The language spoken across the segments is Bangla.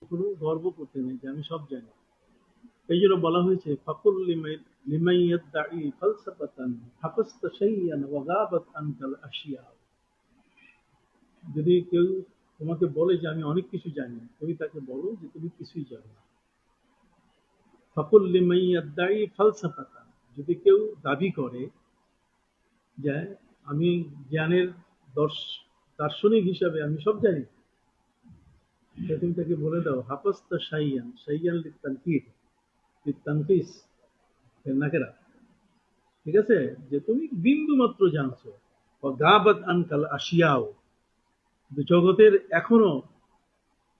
কোনো গর্ব করতে নেই যে আমি সব জানি। এই জন্য বলা হয়েছে ফাকুল লিমাই ইয়াদদাই ফালসাফাতান হাফাজতা শাইয়ান ওয়া গাবাত আনকাল আশিয়া। যদি কেউ তোমাকে বলে যে আমি অনেক কিছু জানি, তুমি তাকে বলো যে তুমি কিছুই জানো না। ফাকুল লিমাই ইয়াদদাই ফালসাফাতান, যদি কেউ দাবি করে যে আমি জ্ঞানের দার্শনিক হিসাবে আমি সব জানি, তুমি তাকে বলে দাও হাফাজতা শাইয়ান, শাইয়ান লিতানকির, লিতানকিস, নাকেরা, ঠিক আছে, যে তুমি বিন্দু মাত্র জানছো। গাবাত আনকাল আশিয়াও, জগতের এখনো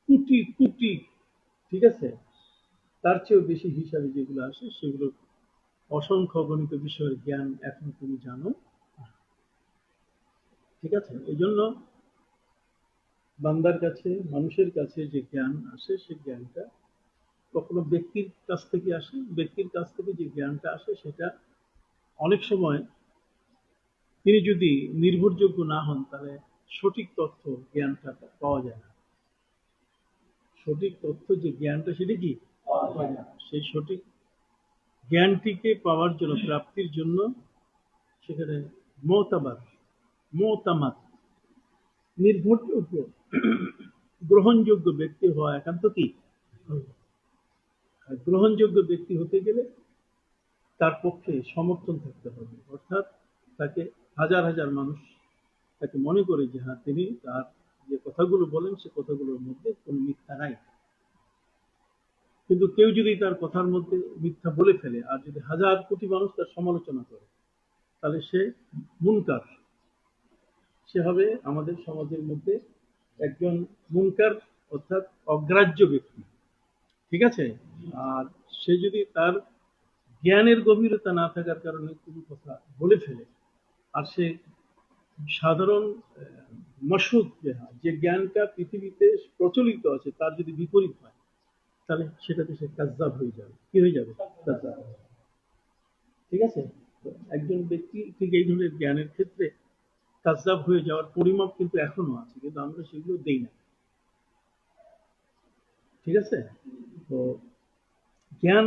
কোটি কোটি, ঠিক আছে, তার চেয়েও বেশি হিসাবে যেগুলো আসে সেগুলো অসংখ্য গণিত বিষয়ের জ্ঞান এখন তুমি জানো। ঠিক আছে, এই জন্য বান্দার কাছে, মানুষের কাছে যে জ্ঞান আসে সেই জ্ঞানটা কখনো ব্যক্তির কাছ থেকে আসে, ব্যক্তির কাছ থেকে যে জ্ঞানটা আসে সেটা অনেক সময় তিনি যদি নির্ভরযোগ্য না হন তাহলে সঠিক তথ্য জ্ঞানটা পাওয়া যায় না। সঠিক তথ্য যে জ্ঞানটা সেটা কি পাওয়া যায় না। সেই সঠিক জ্ঞানটিকে পাওয়ার জন্য, প্রাপ্তির জন্য সেখানে মতাবাদ, মতামত, নির্ভরযোগ্য, গ্রহণযোগ্য ব্যক্তি হওয়া একান্ত কি। আর গ্রহণযোগ্য ব্যক্তি হতে গেলে তার পক্ষে সমর্থন থাকতে হবে, অর্থাৎ তাকে হাজার হাজার মানুষ তাকে মনে করে যে হ্যাঁ তিনি তার যে কথাগুলো বলেন সে কথাগুলোর মধ্যে কোনো মিথ্যা নাই। কিন্তু কেউ যদি তার কথার মধ্যে মিথ্যা বলে ফেলে আর যদি হাজার কোটি মানুষ তার সমালোচনা করে তাহলে সে মুনকার, সে হবে আমাদের সমাজের মধ্যে একজন মুনকার, অর্থাৎ অগ্রাহ্য ব্যক্তি। ঠিক আছে, আর সে যদি তার জ্ঞানের গভীরতা না থাকার কারণে কোনো কথা বলে ফেলে আর সে সাধারণ মশহুদ যে জ্ঞানটা পৃথিবীতে প্রচলিত আছে তার যদি বিপরীত হয় তাহলে সেটাতে সে কাজ্জাব হয়ে যাবে। কি হয়ে যাবে? কাজ্জাব। ঠিক আছে, তো একজন ব্যক্তি ঠিক এই ধরনের জ্ঞানের ক্ষেত্রে কাজ্জাব হয়ে যাওয়ার পরিমাপ কিন্তু এখনো আছে, কিন্তু আমরা সেগুলো দেই না। ঠিক আছে, তো জ্ঞান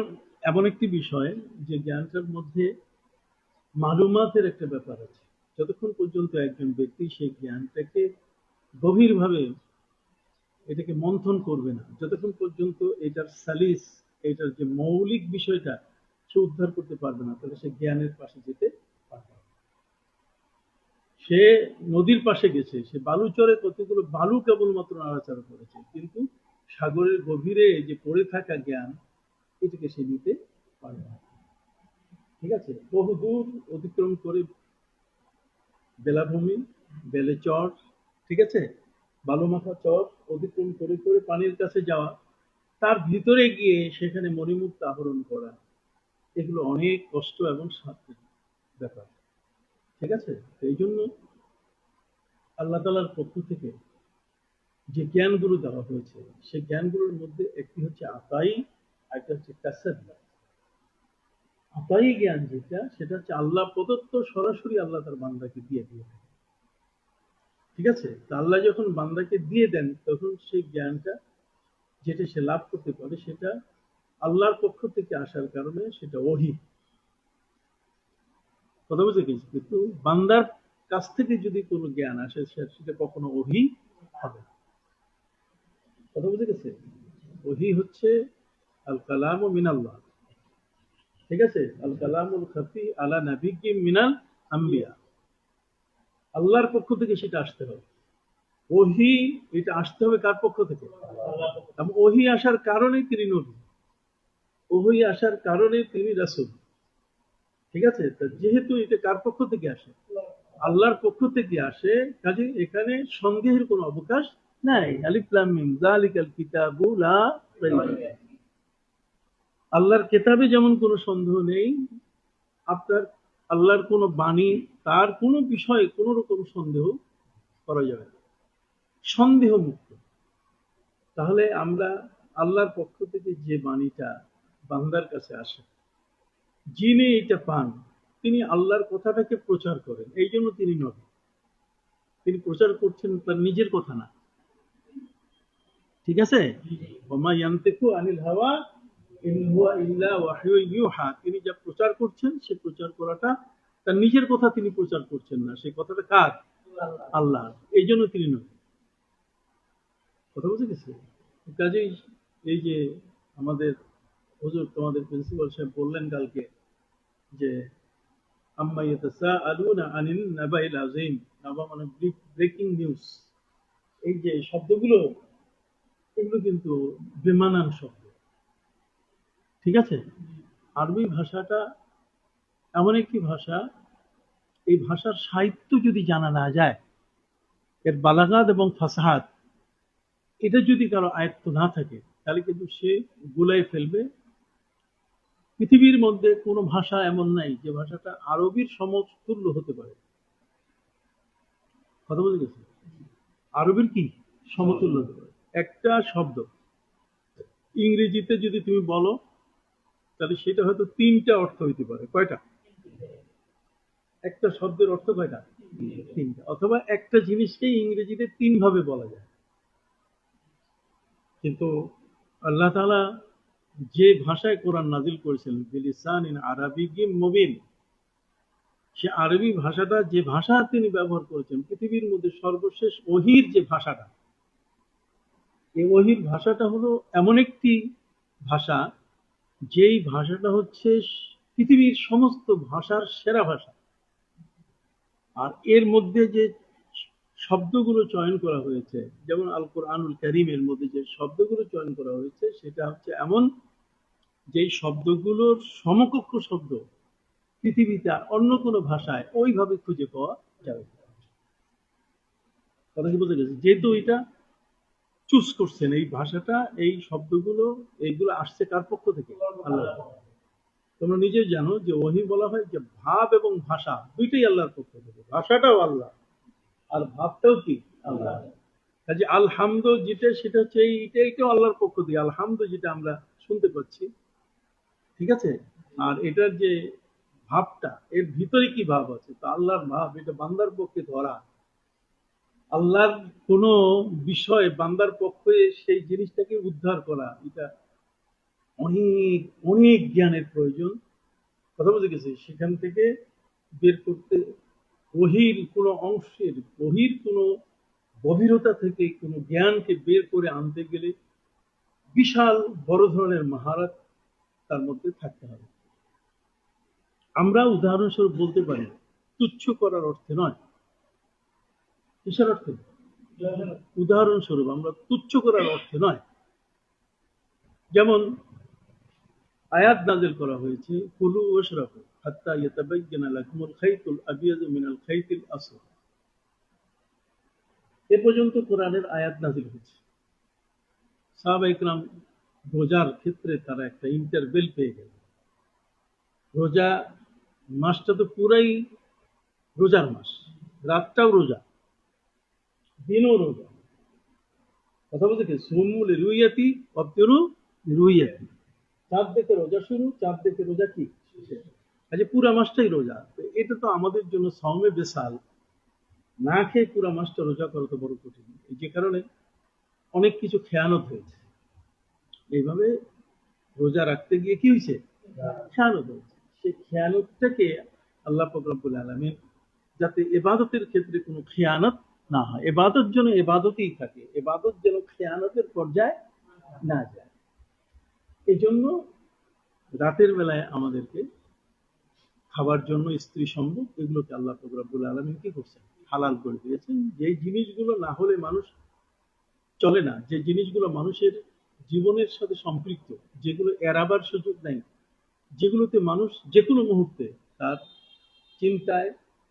এমন একটি বিষয় যে জ্ঞানটার মধ্যে মালুমাতের একটা ব্যাপার আছে। যতক্ষণ পর্যন্ত একজন ব্যক্তি সেই জ্ঞানটাকে গভীরভাবে এটাকে মন্থন করবে না, যতক্ষণ পর্যন্ত এটার সালিস, এটার যে মৌলিক বিষয়টা সে উদ্ধার করতে পারবে না, তাহলে সে জ্ঞানের পাশে যেতে পারবে না। সে নদীর পাশে গেছে, সে বালুচরে কতগুলো বালু কেবলমাত্র নাড়াচাড়া করেছে, কিন্তু সাগরের গভীরে যে পড়ে থাকা জ্ঞান এটাকে সে নিতে পারবে না। ঠিক আছে, বহু দূর অতিক্রম করে বেলাভূমি, বেলে চর, ঠিক আছে, বালুমাখা চর অতিক্রম করে করে পানির কাছে যাওয়া, তার ভিতরে গিয়ে সেখানে মণিমুক্তা আহরণ করা, এগুলো অনেক কষ্ট এবং সাধ্যের ব্যাপার। ঠিক আছে, এই জন্য আল্লাহ তালার পক্ষ থেকে যে জ্ঞানগুলো দেওয়া হয়েছে সেই জ্ঞানগুলোর মধ্যে একটি হচ্ছে আতাই, একটা হচ্ছে কাসাবি। আতাই জ্ঞান যেটা, সেটা হচ্ছে আল্লাহ প্রদত্ত, সরাসরি আল্লাহ তার বান্দাকে দিয়ে দিয়ে। ঠিক আছে, তা আল্লাহ যখন বান্দাকে দিয়ে দেন তখন সেই জ্ঞানটা যেটা সে লাভ করতে পারে সেটা আল্লাহর পক্ষ থেকে আসার কারণে সেটা ওহী। কথা বুঝে গেছি, কিন্তু বান্দার কাছ থেকে যদি কোনো জ্ঞান আসে সেটা কখনো ওহী হবে না। কথা বুঝে গেছে, ওহী হচ্ছে আল কালাম ও মিনাল্লাহ। ঠিক আছে, আল কালামুল খাফি আলা নাবিয়্যি মিনাল আম্বিয়া, আল্লাহর পক্ষ থেকে সেটা আসতে হবে। ওহী এটা আসতে হবে কার পক্ষ থেকে? এবং ওহী আসার কারণে তিনি নবী, ওহী আসার কারণে তিনি রাসূল। ঠিক আছে, তা যেহেতু এটা কার পক্ষ থেকে আসে? আল্লাহর পক্ষ থেকে আসে, কাজে এখানে সন্দেহের কোনো অবকাশ নাই। আলিফ লাম মিম যালিকাল কিতাবু লা রাইবা ফীহ। আল্লাহর কিতাবে যেমন কোনো সন্দেহ নেই, আপনার আল্লাহর কোনো বাণী, তার কোনো বিষয়ে কোনো রকম সন্দেহ করা যাবে না, সন্দেহ মুক্ত। তাহলে আমরা আল্লাহর পক্ষ থেকে যে বাণীটা বান্দার কাছে আসে, যিনি এটা পান তিনি আল্লাহর কথাটাকে প্রচার করেন, এই জন্য তিনি নবী। তিনি প্রচার করছেন তার নিজের কথা না, ঠিক আছে? ওমা ইয়ান্তিকু আনিল হাওয়া ইন হুয়া ইল্লা ওয়াহয়ু ইউহা। তিনি যা প্রচার করছেন সে প্রচার করাটা তার নিজের কথা তিনি প্রচার করছেন না, সেই কথাটা কার? আল্লাহ। এই জন্য তিনি নয়। কথা বুঝে গেছে? কাজেই এই যে আমাদের হুজুর তোমাদের প্রিন্সিপাল সাহেব বললেন কালকে যে আম্মা ইয়াতাসাআলুনা আনিন নাবাইল আযীম, নাবা মানে ব্রেকিং নিউজ। এই যে শব্দগুলো, এগুলো কিন্তু বেমানান শব্দ। ঠিক আছে? আরবি ভাষাটা এমন একটি ভাষা, এই ভাষার সাহিত্য যদি জানা না যায়, এর বালাগাত এবং ফাসাহাত এটা যদি কারো আয়ত্ত না থাকে, তাহলে কিন্তু সে গুলাই ফেলবে। পৃথিবীর মধ্যে কোনো ভাষা এমন নাই যে ভাষাটা আরবির সমতুল্য হতে পারে। কথা বুঝে গেছে? আরবির কি সমতুল্য হতে পারে? একটা শব্দ ইংরেজিতে যদি তুমি বলো, তাহলে সেটা হয়তো তিনটা অর্থ হইতে পারে। কয়টা? একটা শব্দের অর্থ কয়টা? তিনটা। অথবা একটা জিনিসকেই ইংরেজিতে তিন ভাবে বলা যায়। কিন্তু আল্লাহ তাআলা যে ভাষায় কোরআন নাজিল করেছেন, বিলিসানিন আরাবিয়্যিম মুবিন, সে আরবি ভাষাটা, যে ভাষা তিনি ব্যবহার করেছেন পৃথিবীর মধ্যে সর্বশেষ ওহীর যে ভাষাটা, এই ওহীর ভাষাটা হলো এমন একটি ভাষা, যেই ভাষাটা হচ্ছে পৃথিবীর সমস্ত ভাষার সেরা ভাষা। আর এর মধ্যে যে শব্দগুলো চয়ন করা হয়েছে, যেমন আল কোরআনুল কারীমের মধ্যে যে শব্দগুলো চয়ন করা হয়েছে, সেটা হচ্ছে এমন যেই শব্দগুলোর সমকক্ষ শব্দ পৃথিবীতে আর অন্য কোনো ভাষায় ওইভাবে খুঁজে পাওয়া যাবে না। কথা কি বুঝে গেছে? যেহেতু এটা চুজ করছেন এই ভাষাটা, এই শব্দগুলো, এইগুলো আসছে কার পক্ষ থেকে? আল্লাহ। তোমরা নিজেই জানো যে ওহী বলা হয় যে ভাব এবং ভাষা দুইটাই আল্লাহর পক্ষ থেকে। ভাষাটাও আল্লাহ আর ভাবটাও কি আল্লাহ। কাজে আলহামদ যেটা, সেটা হচ্ছে এইটাও আল্লাহর পক্ষ থেকে। আলহামদ যেটা আমরা শুনতে পাচ্ছি, ঠিক আছে? আর এটার যে ভাবটা, এর ভিতরে কি ভাব আছে? তো আল্লাহর ভাব, এটা বান্দার পক্ষে ধরা, আল্লাহর কোন বিষয় বান্দার পক্ষে সেই জিনিসটাকে উদ্ধার করা, এটা অনেক অনেক জ্ঞানের প্রয়োজন। কথা বুঝে গেছে? সেখান থেকে বের করতে, ওহীর কোন অংশের, ওহীর কোন গভীরতা থেকে কোন জ্ঞানকে বের করে আনতে গেলে বিশাল বড় ধরনের মহারত তার মধ্যে থাকতে হবে। আমরা উদাহরণস্বরূপ বলতে পারি, তুচ্ছ করার অর্থে নয়। কিসের অর্থে? উদাহরণস্বরূপ আমরা তুচ্ছ করার অর্থে নয়। যেমন আয়াত নাযিল করা হয়েছে, কুলু ওয়াশরাবু হাত্তা ইয়াতাবায়্যানা লাকুমুল খাইতুল আবিয়াযু মিনাল খাইতিল আসওয়াদ। এ পর্যন্ত কোরআনের আয়াত নাযিল হয়েছে। সাহাবায়ে কেরাম রোজার ক্ষেত্রে তারা একটা ইন্টারভেল পেয়ে গেল। রোজা মাসটা তো পুরাই রোজার মাস, রাতটাও রোজা, দিনও রোজা। কথা বলতে কি, সুমু লিরুইয়াতি ওয়াফতিরু লিরুইয়াতি। চাঁদ দেখে রোজা শুরু, চাঁদ দেখে রোজা কি শেষ। আচ্ছা, পুরা মাসটাই রোজা। তো এটা তো আমাদের জন্য সওমে বেসাল, না খেয়ে পুরা মাসটা রোজা করা তো বড় কঠিন। যে কারণে অনেক কিছু খেয়ানত হয়েছে। এইভাবে রোজা রাখতে গিয়ে কি হয়েছে? খেয়ানত হয়েছে। সেই খেয়ানতটাকে আল্লাহ পাক রব্বুল আলামিন যাতে ইবাদতের ক্ষেত্রে কোনো খেয়ানত না হয়, ইবাদত যেন ইবাদতই থাকে, ইবাদত যেন খেয়ানতের পর্যায়ে না যায়, এই জন্য রাতের বেলায় আমাদেরকে খাবার জন্য স্ত্রী সম্ভব এগুলোকে আল্লাহ পাক রব্বুল আলামিন কি করছেন? হালাল করে দিয়েছেন। যেই জিনিসগুলো না হলে মানুষ চলে না, যে জিনিসগুলো মানুষের জীবনের সাথে সম্পৃক্ত, যেগুলো এড়াবার সুযোগ নাই, যেগুলোতে মানুষ যে কোনো মুহূর্তে তার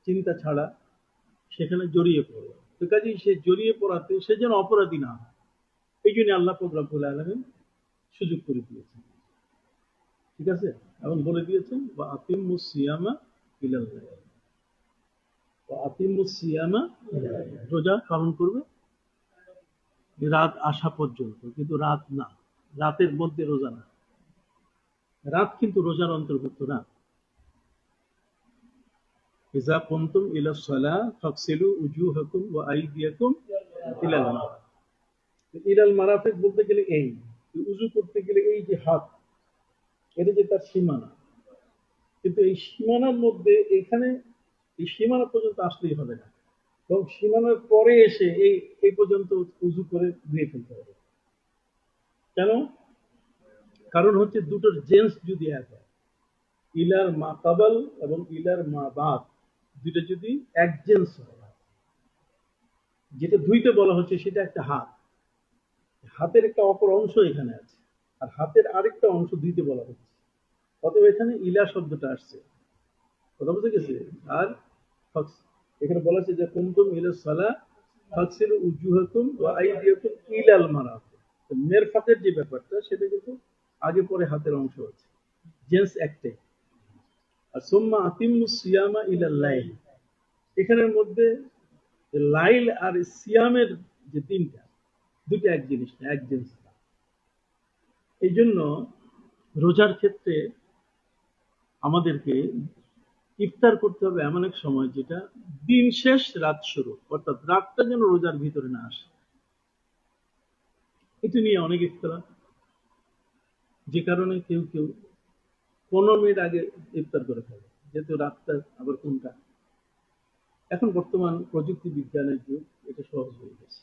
চিন্তা ছাড়া সেখানে জড়িয়ে পড়ে। তো কাজেই সে জড়িয়ে পড়াতে সে যেন অপরাধী না হয়, এই জন্য আল্লাহ পাক রব্বুল আলামিন সুযোগ করে দিয়েছেন। ঠিক আছে? এবং বলে দিয়েছেন ওয়া আতিম্মুস সিয়ামা ইলাল লাইল, ওয়া আতিম্মুস সিয়ামা ইলাল লাইল, রোজা পালন করবে রাত আসা পর্যন্ত। কিন্তু রাত না, রাতের মধ্যে রোজা না, রাত কিন্তু রোজার অন্তর্ভুক্ত না। ইযা কুনতুম ইলাস সালাহ ফাগসিলু উজুহাকুম ওয়া আইদিয়াকুম ইলাল মারাফিক। ইলাল মারাফিক বলতে গেলে এই উজু করতে গেলে এই যে হাত, এটা যে তার সীমানা, কিন্তু এই সীমানার মধ্যে এখানে এই সীমানা পর্যন্ত আসলেই হবে না, এবং সীমানার পরে এসে এই এই পর্যন্ত উজু করে ধুয়ে ফেলতে হবে। কেন? কারণ হচ্ছে দুটোর জেন্স যদি এক হয়, ইলার মা কাবাল এবং ইলার মা বাদ, দুটো যদি এক জেন্স হয়, যেটা ধুইতে বলা হচ্ছে সেটা একটা হাত, হাতের একটা অপর অংশ এখানে আছে, আর হাতের আরেকটা অংশ ধুইতে বলা হচ্ছে, অতএব এখানে ইলা শব্দটা আসছে। কথা বুঝে গেছে? আর এখানে বলা আছে যে কুমতুম ইলা সালা ফাকসিলু উজুহাকুম ওয়া আইদিয়াকুম ইলাল মারাফিক। তো মেরফাকের যে ব্যাপারটা সেটা কিন্তু আগে পরে হাতের অংশ আছে, জেন্স একটাই। আর সুম্মা আতিম্মুস সিয়ামা ইলাল লাইল, এখানের মধ্যে লাইল আর সিয়ামের যে দিনটা, দুটো এক জিনিস না, এক জিনিস না। এই জন্য রোজার ক্ষেত্রে আমাদেরকে ইফতার করতে হবে এমন এক সময় যেটা দিন শেষ রাত শুরু, অর্থাৎ রাতটা যেন রোজার ভিতরে না আসে। এটা নিয়ে অনেক ইফতার, যে কারণে কেউ কেউ 15 মিনিট আগে ইফতার করে ফেলে, যেহেতু রাতটা আবার কোনটা। এখন বর্তমান প্রযুক্তি বিজ্ঞানের যুগ, এটা সহজ হয়ে গেছে।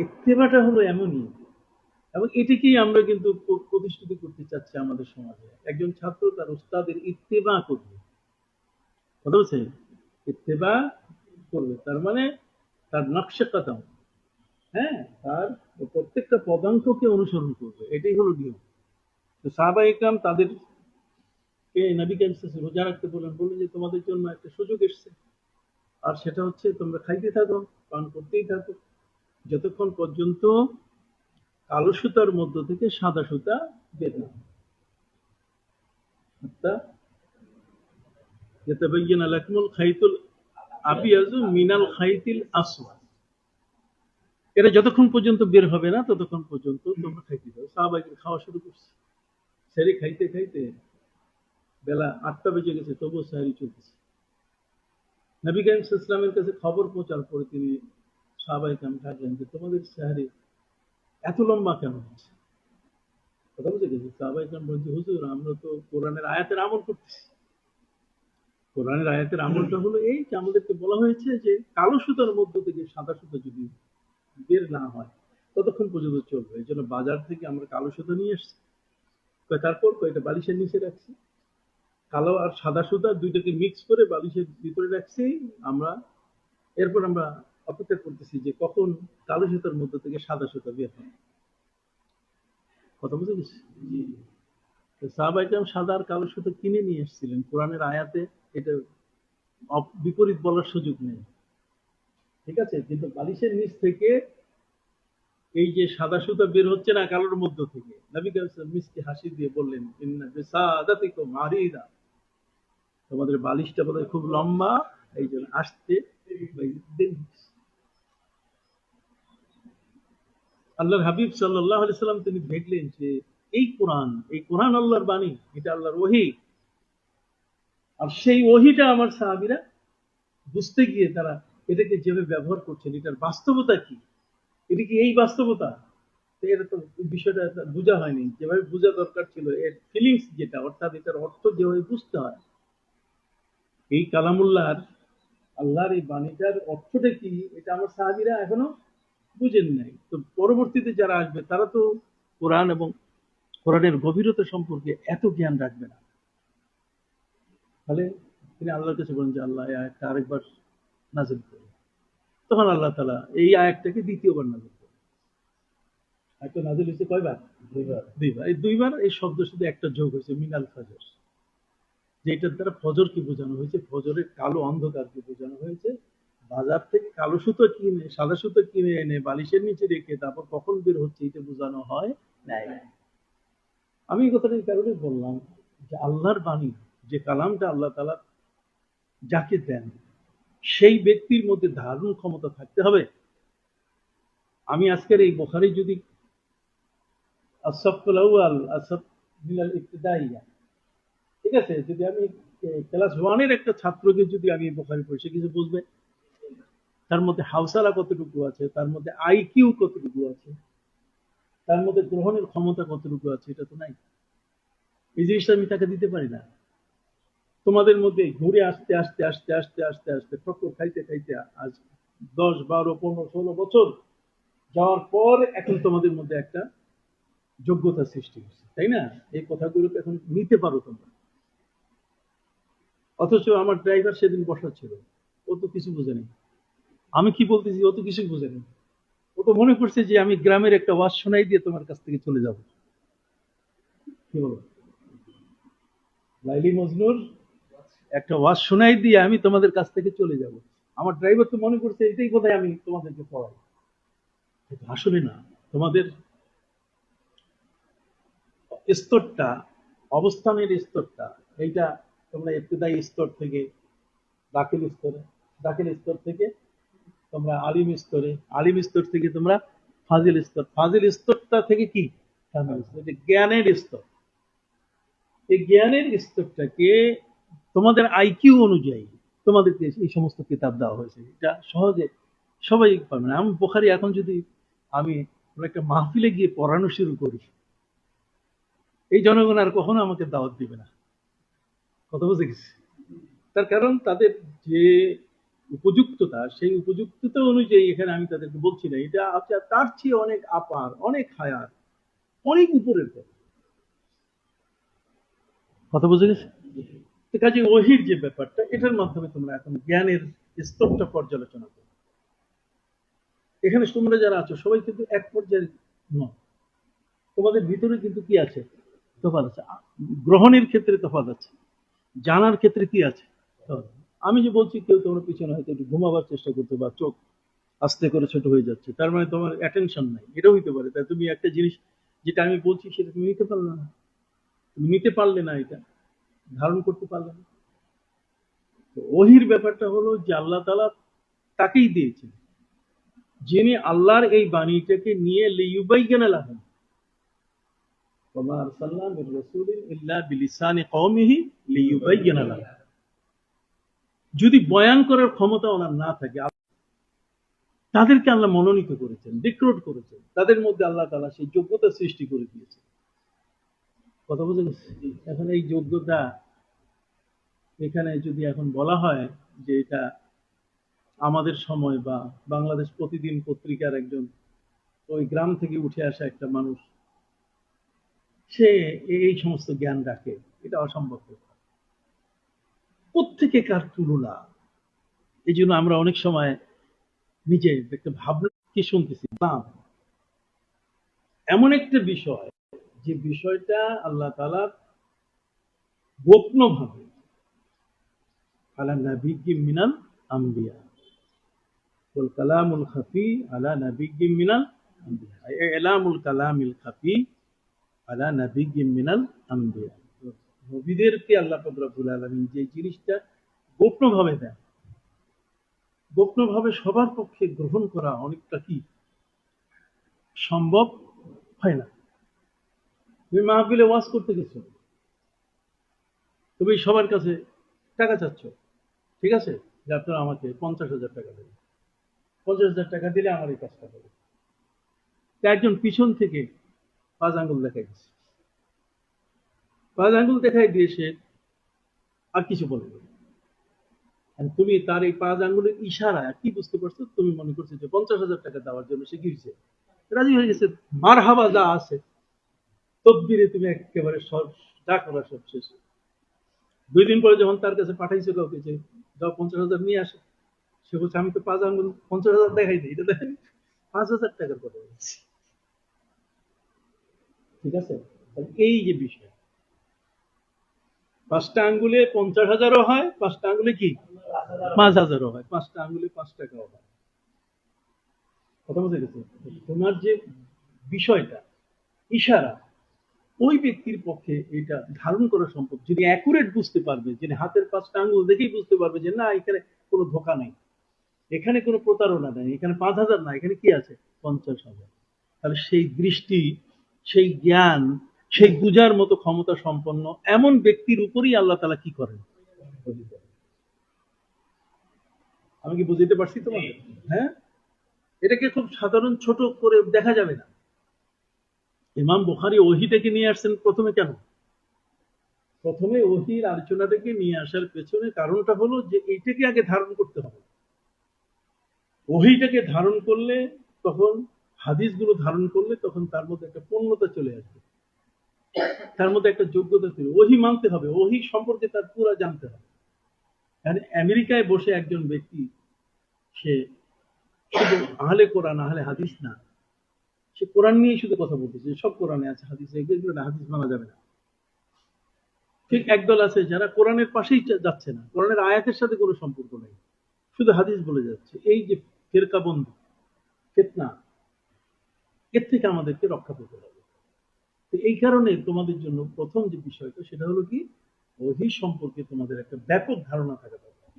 ইত্তেবাটা হলো এমনই, এবং এটিকেই আমরা কিন্তু প্রতিষ্ঠিত করতে চাচ্ছি আমাদের সমাজে। একজন ছাত্র তার উস্তাদের ইত্তেবা করবে, কথা বলছে, ইত্তেবা করবে, তার মানে তার নকশা কদম, হ্যাঁ, তার প্রত্যেকটা পদাঙ্ককে অনুসরণ করবে, এটাই হলো নিয়ম। তো সাহাবা ইকরাম তাদের নবী করিম সাল্লাল্লাহু আলাইহি ওয়াসাল্লাম রোজা রাখতে বললেন, বললেন যে তোমাদের জন্য একটা সুযোগ এসেছে, আর সেটা হচ্ছে তোমরা খাইতে থাকো, পান করতেই থাকো, যতক্ষণ পর্যন্ত কালো সুতার মধ্য থেকে সাদা সুতা বের না হয়। হাত্তা ইয়াতাবায়্যানা লাকুমুল খাইতুল আবিয়াযু মিনাল খাইতিল আসওয়াদ, এটা যতক্ষণ পর্যন্ত বের হবে না ততক্ষণ পর্যন্ত তোমরা খাইতে থাকো। সাহাবায়ে খাওয়া শুরু করছে, সেহরি খাইতে খাইতে বেলা 8টা বেজে গেছে, তবুও সেহরি চলতেছে। নবী করিম সাল্লাল্লাহু আলাইহি ওয়াসাল্লামের কাছে খবর পৌঁছার পরে তিনি সাহাবায়ে কেরাম ডাকলেন যে তোমাদের সেহরি এত লম্বা কেন হচ্ছে? কথা বুঝে গেছে? সাহাবায়ে কেরাম বলছে, হুজুর আমরা তো কোরআনের আয়াতের আমল করতেছি। কোরআনের আয়াতের আমলটা হলো এই যে আমাদেরকে বলা হয়েছে যে কালো সুতার মধ্য থেকে সাদা সুতা যদি বের না হয় ততক্ষণ পর্যন্ত চলবে, এই জন্য বাজার থেকে আমরা কালো সুতা নিয়ে এসছি, তারপর কয়েকটা বালিশের নিচে রাখছি, কালো আর সাদা সুতা দুইটাকে মিক্স করে বালিশের ভিতরে রাখছি আমরা। এরপর আমরা অপেক্ষা করতেছি যে কখন কালো সুতার মধ্য থেকে সাদা সুতা বের হয়। কথা বুঝে গেছি? সাহাবায়ে কেরাম সাদা আর কালো সুতা কিনে নিয়ে এসেছিলেন, কোরআনের আয়াতে এটা বিপরীত বলার সুযোগ নেই, ঠিক আছে? কিন্তু বালিশের নিচ থেকে এই যে সাদা সুতা বের হচ্ছে না কালোর মধ্য থেকে, নবী করিম সাল্লাল্লাহু আলাইহি ওয়াসাল্লাম মিষ্টি হাসি দিয়ে বললেন, ইন্না বিসাদাতিকুম আরিদা, তোমাদের বালিশটা বোধহয় খুব লম্বা, এই জন্য আসতে দেরি। আল্লাহর হাবিব সাল্লাল্লাহু আলাইহি সাল্লাম তিনি দেখলেন যে এই কোরআন আল্লাহর বাণী, এটা আল্লাহর ওহী, আর সেই ওহীটা আমার সাহাবীরা বুঝতে গিয়ে তারা এটাকে যেভাবে ব্যবহার করছেন, এটার বাস্তবতা কি, এটা কি এই বাস্তবতা, তো এটা তো বিষয়টা বোঝা হয়নি যেভাবে বোঝা দরকার ছিল, এর ফিলিংস যেটা, অর্থাৎ এটার অর্থ যেভাবে বুঝতে হয়, এই কালামুল্লাহর আল্লাহর এই বাণীটার অর্থটা কি, এটা আমার সাহাবীরা এখনো বুঝেন নাই। তো পরবর্তীতে যারা আসবে তারা তো কোরআন এবং কোরআনের গভীরতা সম্পর্কে এত জ্ঞান রাখবে না। তাহলে তিনি আল্লাহর কাছে বলেন যে আল্লাহ এই আয়াতটা আরেকবার নাযিল করুন। তখন আল্লাহ তাআলা এই আয়াতটাকে দ্বিতীয়বার নাযিল করেন। আয়াতটা নাযিল হয়েছে কয়বার? দুইবার। এই দুইবার এই শব্দ শুধু একটা যোগ হয়েছে, মিনাল ফাজর, যেটার দ্বারা ফজরকে বোঝানো হয়েছে, ফজরের কালো অন্ধকারকে বোঝানো হয়েছে। বাজার থেকে কালো সুতো কিনে, সাদা সুতো কিনে এনে বালিশের নিচে রেখে তারপর কখন বের হচ্ছে এটা বোঝানো হয় নাই। আমি এই কথাটা এই কারণে বললাম যে আল্লাহর বাণী, যে কালামটা আল্লাহ তাআলা যাকে দেন সেই ব্যক্তির মধ্যে ধারণ ক্ষমতা থাকতে হবে। আমি আজকের এই বুখারী যদি আসফুল আউয়াল আসফ মিনাল ইবতিদাইয়া, ঠিক আছে, যদি আমি ক্লাস ওয়ানের একটা ছাত্রকে যদি আমি বুখারী পড়ি, সে কিছু বুঝবে? তার মধ্যে হাউসালা কতটুকু আছে, তার মধ্যে আইকিউ কতটুকু আছে, তার মধ্যে গ্রহণের ক্ষমতা কতটুকু আছে, এটা তো নাই। এই জিনিসটা আমি তাকে দিতে পারি না। তোমাদের মধ্যে ঘুরে আসতে আসতে আসতে আসতে আসতে আসতে ঠক্কর খাইতে খাইতে আজ 10, 12, 15, 16 বছর যাওয়ার পর এখন তোমাদের মধ্যে একটা যোগ্যতা সৃষ্টি হচ্ছে, তাই না? এই কথাগুলোকে এখন নিতে পারো তোমরা। অথচ আমার ড্রাইভার সেদিন বসা ছিল, ও তো কিছু বোঝেনি। আমি কি বলতেছি ও তো কিছু বোঝেনি। ও তো মনে করছে যে আমি গ্রামের একটা ওয়াজ শোনাই দিয়ে তোমার কাছ থেকে চলে যাব। কি বলো? লাইলি মজনুর একটা ওয়াজ শোনাই দিয়ে আমি তোমাদের কাছ থেকে চলে যাব। আমার ড্রাইভার তো মনে করছে এটাই বোধহয় আমি তোমাদেরকে পড়াই। আসলে না, তোমাদের স্তরটা, অবস্থানের স্তরটা, এইটা তোমরা ইবতিদায়ী স্তর থেকে দাখিল স্তরে, দাখিল স্তর থেকে তোমরা আলিম স্তরে, আলিম স্তর থেকে তোমরা ফাজিল স্তর, ফাজিল স্তরটা থেকে কি কামিল স্তর, এটা জ্ঞানের স্তর। এই জ্ঞানের স্তরটাকে তোমাদের আইকিউ অনুযায়ী তোমাদেরকে এই সমস্ত কিতাব দেওয়া হয়েছে। এটা সহজে সবাই পারবে না। আমি বুখারী এখন যদি আমি একটা মাহফিলে গিয়ে পড়ানো শুরু করি, এই জনগণ আর কখনো আমাকে দাওয়াত দিবে না। কথা বুঝে গেছি? তার কারণ তাদের যে উপযুক্ততা, সেই উপযুক্ততা অনুযায়ী এখানে আমি তাদেরকে বলছি না, এটা আচ্ছা তার চেয়ে অনেক আপার, অনেক হায়ার, অনেক উপরের কথা। কথা বুঝে গেছে? তো কাজে ওহির যে ব্যাপারটা, এটার মাধ্যমে তোমরা এখন জ্ঞানের স্তরটা পর্যালোচনা করো। এখানে তোমরা যারা আছো সবাই কিন্তু এক পর্যায়ে নয়। তোমাদের ভিতরে কিন্তু কি আছে? তফাৎ আছে। গ্রহণের ক্ষেত্রে তফাৎ আছে, জানার ক্ষেত্রে কি আছে? তফাৎ আছে। আমি যে বলছি কেউ তোমার পিছনে হয়তো একটু ঘুমাবার চেষ্টা করতে, বা চোখ আস্তে করে ছোট হয়ে যাচ্ছে, তার মানে তোমার অ্যাটেনশন নাই, এটাও হইতে পারে। তাই তুমি একটা জিনিস যেটা আমি বলছি সেটা তুমি নিতে পারলে না, তুমি নিতে পারলে না, এটা ধারণ করতে পারলে না। তো ওহির ব্যাপারটা হলো যে আল্লাহ তাআলা তাকেই দিয়েছেন যিনি আল্লাহর এই বাণীটাকে নিয়ে লিয়ুবাইয়িনা লাহুম ওয়া আরসালনা মির রাসূলিন ইল্লা বিলিসানি কওমিহি লিয়ুবাইয়িনা লাহুম। যদি বয়ান করার ক্ষমতা ওনার না থাকে, তাদেরকে আল্লাহ মনোনীত করেছেন, রিক্রুট করেছেন, তাদের মধ্যে আল্লাহ তাআলা সেই যোগ্যতা সৃষ্টি করে দিয়েছেন। কথা বুঝে গেছে? এখন এই যোগ্যতা এখানে যদি এখন বলা হয় যে এটা আমাদের সময় বা বাংলাদেশ প্রতিদিন পত্রিকার একজন ওই গ্রাম থেকে উঠে আসা একটা মানুষ সে এই সমস্ত জ্ঞান রাখে, এটা অসম্ভব। কোত্থেকে কার তুলনা? এই জন্য আমরা অনেক সময় নিজে একটা ভাবনা কি শুনতেছি না, এমন একটা বিষয় যে বিষয়টা আল্লাহ তাআলা গোপন ভাবে আলা নাবিয়্যিম মিনাল আম্বিয়া ওয়াল কালামুল খাফি আলা নাবিয়্যিম মিনাল আম্বিয়া, ইলামুল কালামিল খাফি আলা নাবিয়্যিম মিনাল আম্বিয়া। নবীদেরকে আল্লাহ পাক রব্বুল আলামিন যে জিনিসটা গোপন ভাবে দেন, গোপন ভাবে সবার পক্ষে গ্রহণ করা অনেকটা কি সম্ভব হয় না। তুমি মাহফিলে ওয়াজ করতে গেছো, তুমি সবার কাছে টাকা চাচ্ছ, ঠিক আছে, যে আপনারা আমাকে 50,000 টাকা দেবেন, 50,000 টাকা দিলে আমার এই কাজটা হবে। একজন পিছন থেকে 5 আঙ্গুল দেখাই দিচ্ছে, 5 আঙ্গুল দেখাই দিয়ে সে আর কিছু বলবে না। আর তুমি তার এই 5 আঙ্গুলের ইশারা কি বুঝতে পারছো? তুমি মনে করছো যে 50,000 টাকা দেওয়ার জন্য সে কি হয়েছে, রাজি হয়ে গেছে। মারহাবা যা আছে তকদিরে তুমি একেবারে সব যা করা সব শেষ। 2 দিন পরে যখন তার কাছে পাঠাইছে কাউকে যে যাও 50,000 নিয়ে আসে, সে বলছে আমি তো 5 আঙ্গুল 50,000 দেখাই দিই, এটা দেখেন 5,000 টাকার কথা বলছি। ঠিক আছে, এই যে বিষয়, 5টা আঙ্গুলে 50,000ও হয়, 5টা আঙ্গুলে কি 5,000ও হয়, 5টা আঙ্গুলে 5 টাকাও হয়। কথা বুঝে গেছে? তোমার যে বিষয়টা ইশারা, ওই ব্যক্তির পক্ষে এটা ধারণ করা সম্ভব যদি অ্যাকুরেট বুঝতে পারবে, যে হাতের 5টা আঙ্গুল দেখেই বুঝতে পারবে যে না এখানে কোনো ধোকা নেই, এখানে কোনো প্রতারণা নেই, এখানে 5,000 না, এখানে কি আছে 50,000। তাহলে সেই দৃষ্টি, সেই জ্ঞান, সেই বুঝার মতো ক্ষমতা সম্পন্ন এমন ব্যক্তির উপরই আল্লাহ তাআলা কি করেন। আমি কি বুঝতে পারছি তোমাকে? হ্যাঁ, এটাকে খুব সাধারণ ছোট করে দেখা যাবে না। ইমাম বুখারী ওহীটাকে নিয়ে আসছেন প্রথমে কেন? প্রথমে ওহীর আলোচনাটাকে নিয়ে আসার পেছনে কারণটা হলো যে এইটাকে আগে ধারণ করতে হবে। ওহীটাকে ধারণ করলে তখন, হাদিসগুলো ধারণ করলে তখন তার মধ্যে একটা পূর্ণতা চলে আসবে, তার মধ্যে একটা যোগ্যতা চলে। ওহী মানতে হবে, ওহী সম্পর্কে তার পুরা জানতে হবে। মানে আমেরিকায় বসে একজন ব্যক্তি, সে শুধু আহলে কোরআন আহলে হাদিস না, সে কোরআন নিয়ে শুধু কথা বলতেছে, সব কোরআনে আছে, হাদিসে এগুলো না, হাদিস মানা যাবে না। ঠিক একদল আছে যারা কোরআনের পাশেই যাচ্ছে না, কোরআনের আয়াতের সাথে কোনো সম্পর্ক নেই, শুধু হাদিস বলে যাচ্ছে। এই যে ফেরকাবন্দি, ফিতনা, এর থেকে আমাদেরকে রক্ষা পেতে হবে। তো এই কারণে তোমাদের জন্য প্রথম যে বিষয়টা সেটা হলো কি, ওহী সম্পর্কে তোমাদের একটা ব্যাপক ধারণা থাকা দরকার।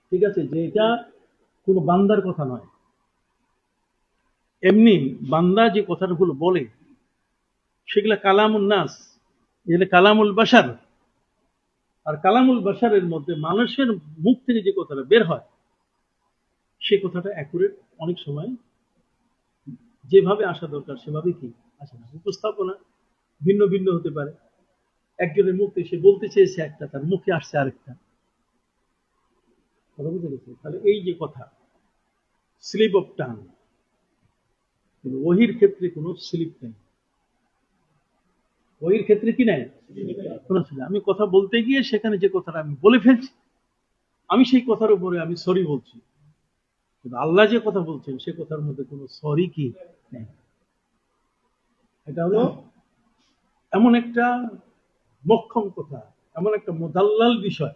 ঠিক আছে, যে এটা কোনো বান্দার কথা নয়। এমনি বান্দা যে কথাগুলো বলে সেগুলা কালামুন নাস, এগুলো কালামুল বাশার। আর কালামুল বাশারের মধ্যে মানুষের মুখ থেকে যে কথাটা বের হয় সে কথাটা অ্যাকুরেট অনেক সময় যেভাবে আসা দরকার সেভাবে কি আসে না। উপস্থাপনা ভিন্ন ভিন্ন হতে পারে, একজনের মুখ থেকে সে বলতে চেয়েছে একটা, তার মুখে আসছে আরেকটা। কথা বুঝে গেছে? তাহলে এই যে কথা স্লিপ অফ টাং, ওহির ক্ষেত্রে কোনো স্লিপ নেই। ওহির ক্ষেত্রে কি নাই, আমি কথা বলতে গিয়ে সেখানে যে কথাটা আমি বলে ফেলছি, আমি সেই কথার উপরে আমি সরি বলছি, কিন্তু আল্লাহ যে কথা বলছেন সে কথার মধ্যে কোনো সরি কি নেই। এটা হলো এমন একটা মক্ষম কথা, এমন একটা মোদাল্লাল বিষয়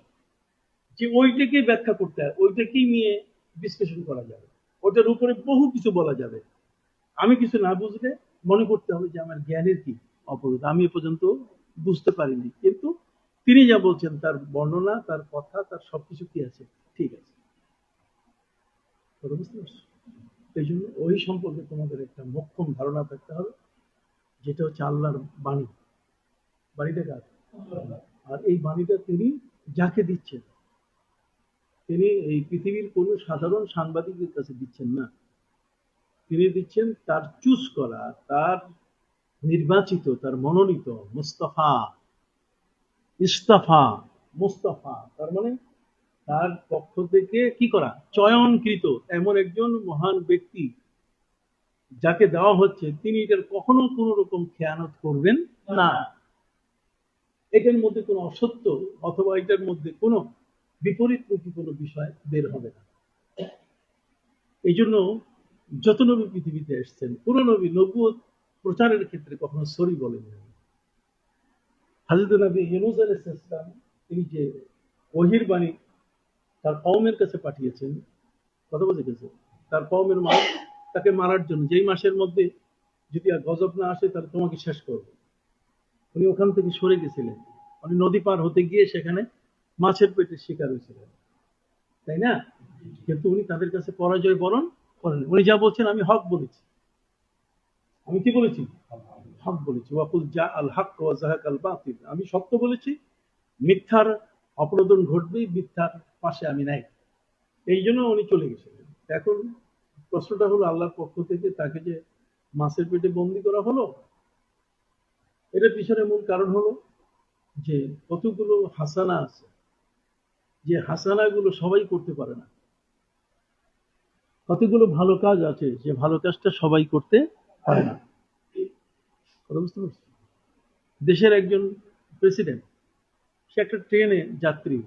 যে ওইটাকেই ব্যাখ্যা করতে হয়, ওইটাকেই নিয়ে বিশ্লেষণ করা যাবে, ওটার উপরে বহু কিছু বলা যাবে। আমি কিছু না বুঝলে মনে করতে হবে যে আমার জ্ঞানের কি অপরোধ, আমি এ পর্যন্ত বুঝতে পারিনি, কিন্তু তিনি যা বলছেন তার বর্ণনা, তার কথা, তার সবকিছু কি আছে, ঠিক আছে। বুঝতে পারছো? এই জন্য ওই সম্পর্কে তোমাদের একটা মোক্ষম ধারণা থাকতে হবে, যেটা হচ্ছে আল্লাহর বাণী। বাণীটা কার? আর এই বাণীটা তিনি যাকে দিচ্ছেন, তিনি এই পৃথিবীর কোন সাধারণ সাংবাদিকের কাছে দিচ্ছেন না, তিনি দিচ্ছেন তার চুজ করা, তার নির্বাচিত, তার মনোনীত মুস্তাফা, ইস্তাফা, মুস্তাফা তার মানে তার পক্ষ থেকে কি করা, চয়নকৃত এমন একজন মহান ব্যক্তি যাকে দেওয়া হচ্ছে, তিনি এটার কখনো কোন রকম খেয়ানত করবেন না। এটার মধ্যে কোনো অসত্য অথবা এটার মধ্যে কোনো বিপরীতমুখী কোনো বিষয় বের হবে না। এই জন্য যত নবী পৃথিবীতে এসেছেন, কোন নবী নবুয়ত প্রচারের ক্ষেত্রে কখনো সরি বলেন না। হযরত নবী ইউনূস আলাইহিস সালাম, তিনি যে ওহীর বাণী তার কওমের কাছে পাঠিয়েছেন, কথা বুঝে গেছে, তার কওমের মানুষ তাকে মারার জন্য, যেই মাসের মধ্যে যদি আর গজব না আসে তাহলে তোমাকে শেষ করবে, উনি ওখান থেকে সরে গেছিলেন। উনি নদী পার হতে গিয়ে সেখানে মাছের পেটের শিকার হয়েছিলেন, তাই না? কিন্তু উনি তাদের কাছে পরাজয় বরণ করেন। উনি যা বলছেন আমি হক বলেছি, আমি কি বলেছি, হক বলেছি। ওয়াকুল জা আল হক ওয়া যাহাকাল বাতিল, আমি সত্য বলেছি, মিথ্যার অপনোদন ঘটবেই, মিথ্যার পাশে আমি নাই। এই জন্য উনি চলে গেছিলেন। এখন প্রশ্নটা হলো, আল্লাহর পক্ষ থেকে তাকে যে মাছের পেটে বন্দি করা হলো, এটার পিছনে মূল কারণ হলো যে কতগুলো হাসানা আছে, যে হাসানাগুলো সবাই করতে পারে না। কতগুলো ভালো কাজ আছে যে ভালো কাজটা সবাই করতে পারে না। কথা বুঝতে পারছি? দেশের একজন প্রেসিডেন্ট, সে একটা ট্রেনে যাত্রী,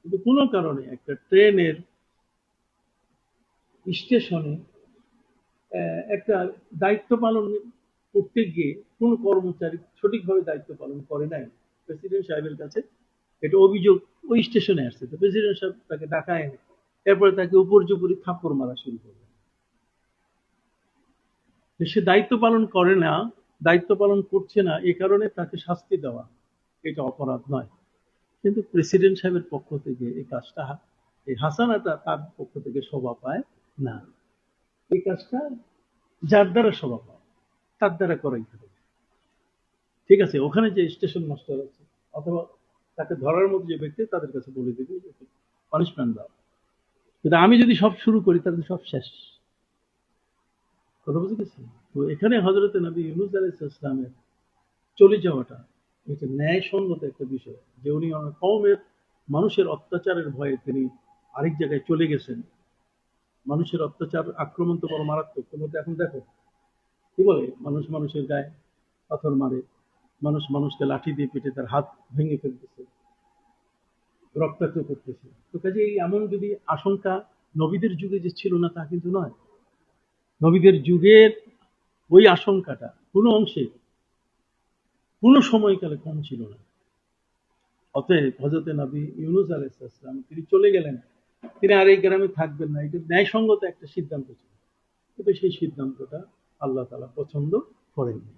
কিন্তু কোনো কারণে একটা ট্রেনের স্টেশনে একটা দায়িত্ব পালন করতে গিয়ে কোনো কর্মচারী সঠিকভাবে দায়িত্ব পালন করে নাই। প্রেসিডেন্ট সাহেবের কাছে এটা অভিযোগ ওই স্টেশনে আসছে, তো প্রেসিডেন্ট সাহেব তাকে ডাকায় এনে এরপরে তাকে উপর্যুপরি থাপ্পড় মারা শুরু করলেন। সে দায়িত্ব পালন করে না, দায়িত্ব পালন করছে না, এ কারণে তাকে শাস্তি দেওয়া এটা অপরাধ নয়। কিন্তু প্রেসিডেন্ট সাহেবের পক্ষ থেকে এই কাজটা, এই হাসানাটা তার পক্ষ থেকে শোভা পায় না। এই কাজটা যার দ্বারা শোভা পায় তার দ্বারা করাইতে হবে। ঠিক আছে, ওখানে যে স্টেশন মাস্টার আছে অথবা তাকে ধরার মতো যে ব্যক্তি, তাদের কাছে বলে দেবে পানিশমেন্ট দাও। কিন্তু আমি যদি সব শুরু করি তাহলে সব শেষ। কথা বুঝে গেছি? তো এখানে হযরত নবী ইউনূস আলাইহিস সালামের চলে যাওয়াটা এটা ন্যায়সঙ্গত একটা বিষয়, যে উনি কওমের মানুষের অত্যাচারের ভয়ে তিনি আরেক জায়গায় চলে গেছেন। মানুষের অত্যাচার আক্রমণ তো বড় মারাত্মক। তোমরা তো এখন দেখো কি বলে, মানুষ মানুষের গায়ে পাথর মারে, মানুষ মানুষকে লাঠি দিয়ে পিটে তার হাত ভেঙে ফেলতেছে, রক্তাক্ত করতেছে। তো কাজে এই এমন যদি আশঙ্কা নবীদের যুগে যে ছিল না তা কিন্তু নয়। নবীদের যুগের ওই আশঙ্কাটা কোনো অংশে কোনো সময়কালে কম ছিল না। অতএব হযরত নবী ইউনূস আলাইহিস সালাম তিনি চলে গেলেন, তিনি আর এই গ্রামে থাকবেন না, এটা ন্যায়সঙ্গত একটা সিদ্ধান্ত ছিল। কিন্তু সেই সিদ্ধান্তটা আল্লাহ তাআলা পছন্দ করেননি।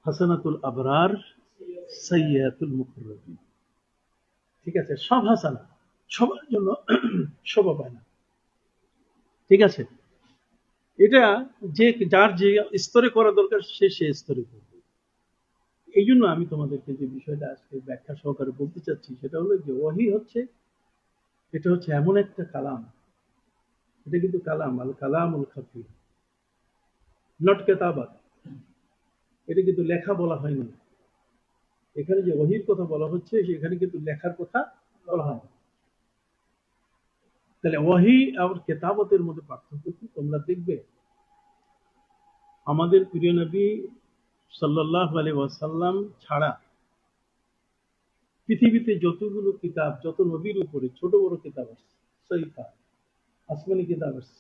হাসানাতুল আবরার সাইয়্যাতুল মুকাররাবিন। ঠিক আছে, সব হাসানা সবার জন্য শোভা পায় না। ঠিক আছে, এটা যে যার যে স্তরে করা দরকার সে সে স্তরে করবে। এই জন্য আমি তোমাদেরকে যে বিষয়টা আজকে ব্যাখ্যা সহকারে বলতে চাচ্ছি সেটা হলো যে ওহী হচ্ছে, এটা হচ্ছে এমন একটা কালাম, এটা কিন্তু কালাম, আল কালামুল খাফি, নট কেতাবাত। এটা কিন্তু লেখা বলা হয়নি। এখানে যে ওহীর কথা বলা হচ্ছে সেখানে কিন্তু লেখার কথা বলা হয়। তাহলে ওহী আর কেতাবতের মধ্যে পার্থক্য কি তোমরা দেখবে। আমাদের প্রিয় নবী সাল্লাল্লাহু আলাইহি ওয়াসাল্লাম ছাড়া পৃথিবীতে যতগুলো কিতাব, যত নবীর উপরে ছোট বড় কিতাব আছে, সহিফা, আসমানি কিতাব আছে,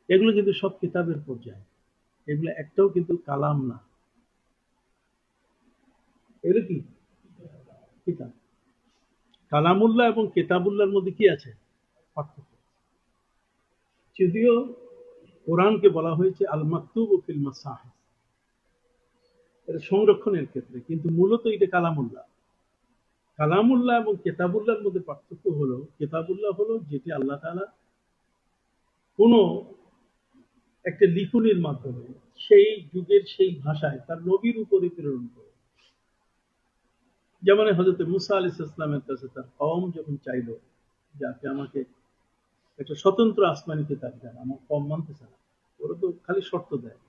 এগুলো কিন্তু সব কিতাবের পর্যায়ে। এগুলো একটাও কিন্তু কালাম না, এগুলো কি কিতাব। কালামুল্লাহ এবং কিতাবুল্লাহর মধ্যে কি আছে পার্থক্য। যদিও কোরআনকে বলা হয়েছে আল মাকতুব ফিল মাসাহিফ, এটা সংরক্ষণের ক্ষেত্রে, কিন্তু মূলত এটা কালামুল্লাহ। কালামুল্লাহ এবং কেতাবুল্লাহর মধ্যে পার্থক্য হলো, কেতাবুল্লাহ হলো যেটি আল্লাহ তাআলা কোনো একটা লিখনির মাধ্যমে সেই যুগের সেই ভাষায় তার নবীর উপরে প্রেরণ করে। যেমন হযরত মুসা আলাইহিস সালামের কাছে তার কওম যখন চাইল যে আপনি আমাকে একটা স্বতন্ত্র আসমানি কিতাব দেন, আমার কওম মানতেছে না, ওরা তো খালি শর্ত দেয়,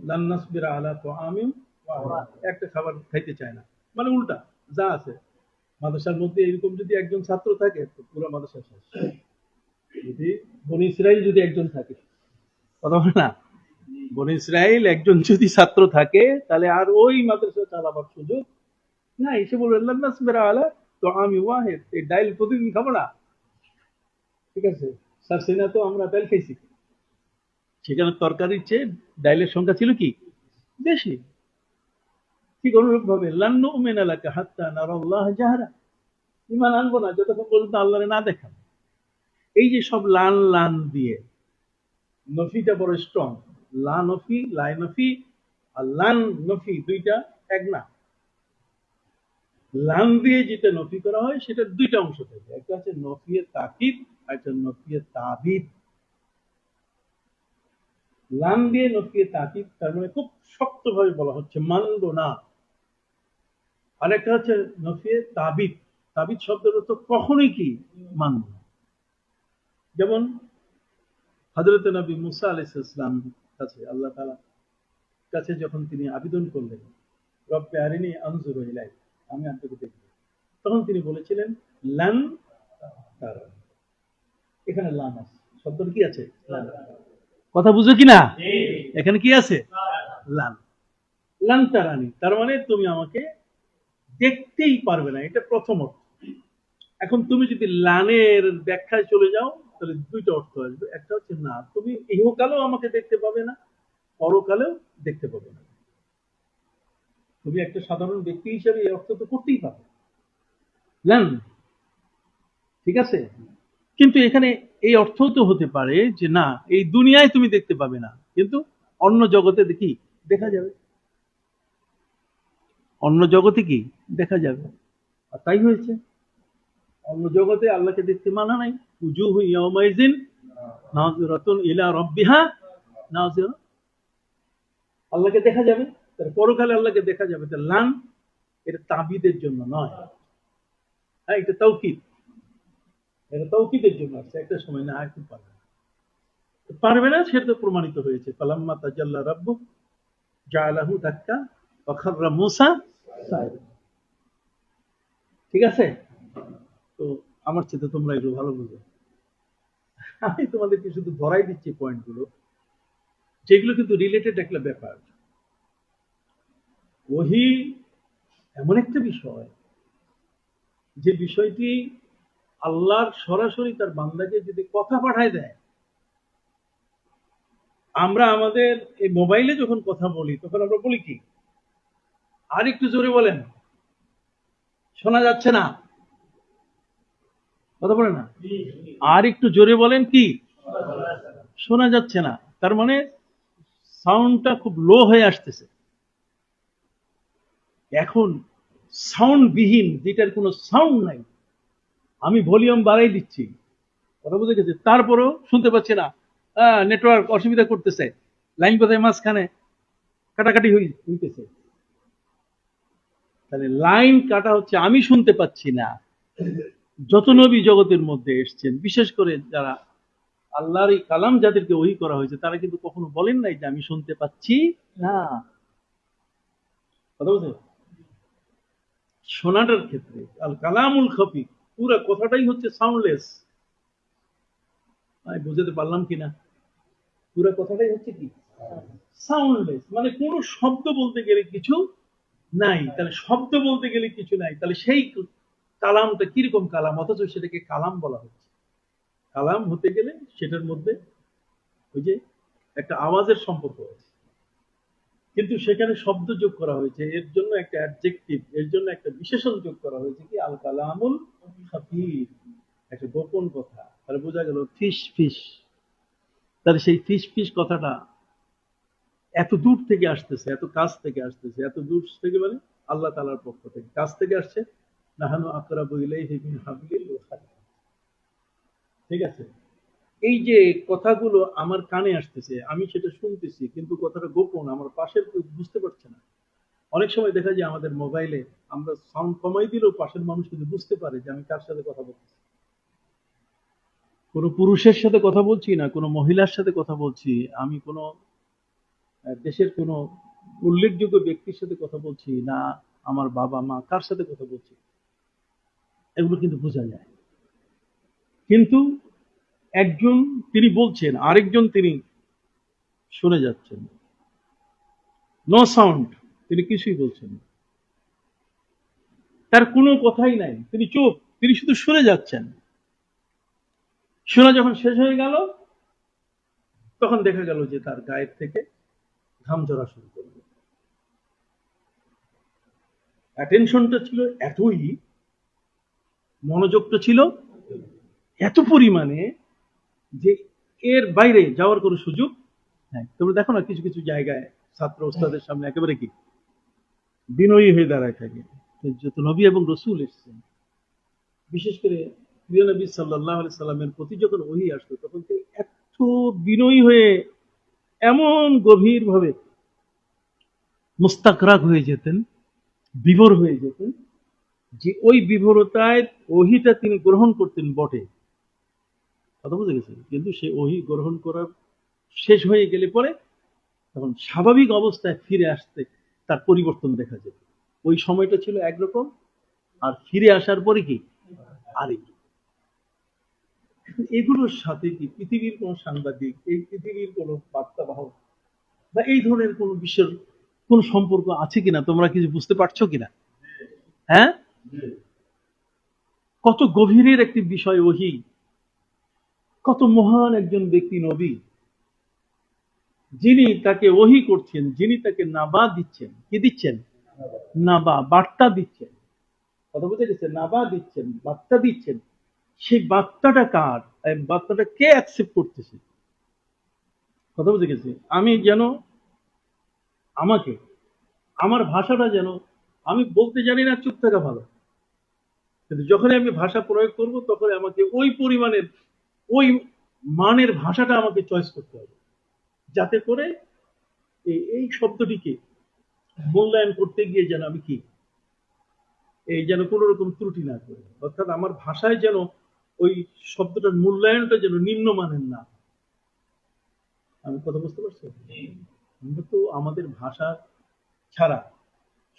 লান নাসবিরা আলা তাআমিন ওয়াহিদ, একটা খাবার খাইতে চায় না, মানে উল্টা যা আছে। মাদ্রাসার মধ্যে এরকম যদি একজন ছাত্র থাকে তো পুরো মাদ্রাসা শেষ। যদি বনি ইসরাইল যদি একজন থাকে, কথা বলে না, বনি ইসরাইল একজন যদি ছাত্র থাকে তাহলে আর ওই মাদ্রাসা চালাবার সুযোগ না। এসে বলবে লান নাসবিরা আলা তাআমিন ওয়াহিদ, এই ডাইল প্রতিদিন খাবো না। ঠিক আছে, স্যার সেনা তো আমরা ডাইল খাইছি, সেখানে তরকারির চেয়ে ডাইলের সংখ্যা ছিল কি বেশি। ঠিক অনুরূপ ভাবে লান নুমিনা লাকা হাত্তা নারাল্লাহ জাহরা, ঈমান আনবো না যতক্ষণ পর্যন্ত আল্লাহরে না দেখা। এই যে সব লান লান দিয়ে নফিটা বড় স্ট্রং, লা নফি লাই নফি আর লান নফি দুইটা এক না। লান দিয়ে যেটা নফি করা হয় সেটার দুইটা অংশ থাকে, একটা হচ্ছে নফিয়ে তাকিদ আর একটা নফিয়ে তাবিদ। লান দিয়ে নফিয়ে তাকিদ, তার মানে খুব শক্তভাবে বলা হচ্ছে মানবো না। আরেকটা হচ্ছে নফিয়ে তাবিদ, তাবিদ শব্দের অর্থ কখনোই কি মানব না। যেমন হযরত নবী মুসা আলাইহিস সালাম কাছে আল্লাহ তাআলা কাছে যখন তিনি আবেদন করলেন, রব্বে আরিনি আনজুরু ইলাইক, আমি আপনাকে দেখব, তখন তিনি বলেছিলেন লান তারানি। এখানে লান আছে, শব্দটা কি আছে? লান। কথা বুঝো কিনা? এখানে কি আছে? লান। লান তারানি, তার মানে তুমি আমাকে দেখতেই পারবে না, এটা প্রথম অর্থ। এখন তুমি যদি লানের ব্যাখ্যায় চলে যাও তাহলে দুইটা অর্থ আসবে। একটা হচ্ছে না, তুমি ইহকালেও আমাকে দেখতে পাবে না, পরকালেও দেখতে পাবে না। তুমি একটা সাধারণ ব্যক্তি হিসেবে এই অর্থ তো করতেই পারবে, লান, ঠিক আছে? কিন্তু এখানে এই অর্থ তো হতে পারে যে না, এই দুনিয়ায় তুমি দেখতে পাবে না, কিন্তু অন্য জগতে দেখি দেখা যাবে, অন্য জগতে কি দেখা যাবে। আর তাই হয়েছে, অন্য জগতে আল্লাহকে দেখতে মানা নাই। উজুহু ইয়াউমাইজিন নাযিরাতুন ইলা রাব্বিহা নাযিরা, আল্লাহকে দেখা যাবে, তার পরকালে আল্লাহকে দেখা যাবে। তার লান এটা তাবিদের জন্য নয়, হ্যাঁ এটা তাওকীদ, এটা তাওকীদের জন্য আছে। একটা সময় না এখন পারবে না, পারবে না সেটা তো প্রমাণিত হয়েছে। ফালাম্মা তাজাল্লা রাব্বু জাআলাহু দাক্কা ওয়া খাররা মূসা সাইদা। ঠিক আছে? তো আমার চেয়ে তোমরা একটু ভালো বুঝো, আমি তোমাদেরকে শুধু ধরাই দিচ্ছি পয়েন্টগুলো, যেগুলো কিন্তু রিলেটেড একটা ব্যাপার। ওহী এমন একটা বিষয়, যে বিষয়টি আল্লাহর সরাসরি তার বান্দাকে যদি কথা পাঠায় দেয়। আমরা আমাদের এই মোবাইলে যখন কথা বলি তখন আমরা বলি কি, আর একটু জোরে বলেন, শোনা যাচ্ছে না, কথা বলে না, আর একটু জোরে বলেন, কি শোনা যাচ্ছে না। তার মানে সাউন্ডটা খুব লো হয়ে আসতেছে। এখন সাউন্ড বিহীন, যেটার কোনো সাউন্ড নাই, আমি ভলিউম বাড়াই দিচ্ছি, কথা বুঝে গেছে, তারপরেও শুনতে পাচ্ছি না, নেটওয়ার্ক অসুবিধা করতেছে, লাইন কোথায় মাঝখানে কাটাকাটি হইতেছে। তাহলে লাইন কাটা হচ্ছে আমি শুনতে পাচ্ছি না। যত নবী জগতের মধ্যে এসছেন, বিশেষ করে যারা আল্লাহর এই কালাম যাদেরকে ওহী করা হয়েছে, তারা কিন্তু কখনো বলেন নাই যে আমি শুনতে পাচ্ছি না, কথা বুঝে। শোনাটার ক্ষেত্রে আল কালামুল খফি, পুরো কথাটাই হচ্ছে সাউন্ডলেস। আমি বুঝাতে পারলাম কিনা? পুরো কথাটাই হচ্ছে কি সাউন্ডলেস, মানে কোনো শব্দ বলতে গেলে কিছু নাই। তাহলে শব্দ বলতে গেলে কিছু নাই, তাহলে সেই কালামটা কিরকম কালাম, অথচ সেটাকে কালাম বলা হচ্ছে। কালাম হতে গেলে সেটার মধ্যে ওই যে একটা আওয়াজের সম্পর্ক আছে, কিন্তু সেখানে শব্দ যোগ করা হয়েছে, এর জন্য একটা অ্যাডজেক্টিভ, এর জন্য একটা বিশেষণ যোগ করা হয়েছে, কি আল কালামুল খাফিফ, একটা গোপন কথা। তাহলে বোঝা গেল ফিস ফিস। তাহলে সেই ফিস ফিস কথাটা এত দূর থেকে আসতেছে, এত কাছ থেকে আসতেছে, এত দূর থেকে মানে আল্লাহ তাআলার পক্ষ থেকে কাছ থেকে আসছে। নাহানু আকরাবু ইলাইহি মিন হাবলিল ওয়ারিদ। ঠিক আছে? এই যে কথাগুলো আমার কানে আসতেছে, আমি সেটা শুনতেছি, কিন্তু কথাটা গোপন, আমার পাশের কেউ বুঝতে পারছে না। অনেক সময় দেখা যায় আমাদের মোবাইলে আমরা সাউন্ড কমাই দিলেও পাশের মানুষ কিন্তু বুঝতে পারে যে আমি কার সাথে কথা বলতেছি। কোনো পুরুষের সাথে কথা বলছি না, কোনো মহিলার সাথে কথা বলছি, আমি কোনো দেশের কোনো উল্লেখযোগ্য ব্যক্তির সাথে কথা বলছি না, আমার বাবা মা কার সাথে কথা বলছি, এগুলো কিন্তু বোঝা যায়। কিন্তু একজন তিনি বলছেন, আরেকজন তিনি শুনে যাচ্ছেন, নো সাউন্ড, তিনি কিছুই বলছেন না, তার কোনো কথাই নাই, তিনি চুপ, তিনি শুধু শুনে যাচ্ছেন। শোনা যখন শেষ হয়ে গেল, তখন দেখা গেল যে তার গায়ের থেকে ঘাম ঝরা শুরু করলো। অ্যাটেনশনটা ছিল এতই, মনোযোগটা ছিল এত পরিমাণে যে এর বাইরে যাওয়ার কোনো সুযোগ নাই। তোমরা দেখো না কিছু কিছু জায়গায় ছাত্র ওস্তাদের সামনে একেবারে কি বিনয়ী হয়ে দাঁড়ায় থাকে। যত নবী এবং রসুল এসেছেন, বিশেষ করে প্রিয় নবী সাল্লাল্লাহু আলাইহি সাল্লামের প্রতি যখন ওহী আসতো, তখন তিনি এত বিনয়ী হয়ে এমন গভীর ভাবে মুস্তাকরাক হয়ে যেতেন, বিভোর হয়ে যেতেন, যে ওই বিভোরতায় ওহীটা তিনি গ্রহণ করতেন বটে, কথা বুঝে গেছে, কিন্তু সে ওহী গ্রহণ করার শেষ হয়ে গেলে পরে তখন স্বাভাবিক অবস্থায় ফিরে আসতে তার পরিবর্তন দেখা যেত। ওই সময়টা ছিল একরকম, আর ফিরে আসার পরে কি আরেক। এগুলোর সাথে কি পৃথিবীর কোন সাংবাদিক, এই পৃথিবীর কোন বার্তাবাহক বা এই ধরনের কোন বিশ্বের কোন সম্পর্ক আছে কিনা তোমরা কিছু বুঝতে পারছো কিনা? হ্যাঁ, কত গভীরের একটি বিষয় ওহী, কত মহান একজন ব্যক্তি নবী, যিনি তাকে ওহী করছেন, যিনি তাকে নাবা দিচ্ছেন। কি দিচ্ছেন? নাবা, বার্তা দিচ্ছেন। কথা বুঝে গেছে? নাবা দিচ্ছেন, বার্তা দিচ্ছেন। সেই বার্তাটা কার? এই বার্তাটা কে অ্যাকসেপ্ট করতেছে? কথা বুঝে গেছে? আমি যেন আমাকে, আমার ভাষাটা যেন, আমি বলতে জানি না, চুপ থাকা ভালো, কিন্তু যখনই আমি ভাষা প্রয়োগ করব তখন আমাকে ওই পরিমাণের, ওই মানের ভাষাটা আমাকে চয়েস করতে হবে, যাতে করে এই শব্দটিকে মূল্যায়ন করতে গিয়ে যেন আমি কি, এই যেন কোনো রকম ত্রুটি না করি, অর্থাৎ আমার ভাষায় যেন ওই শব্দটার মূল্যায়নটা যেন নিম্নমানের না। আমি কথা বুঝতে পারছি? আমরা তো আমাদের ভাষা ছাড়া,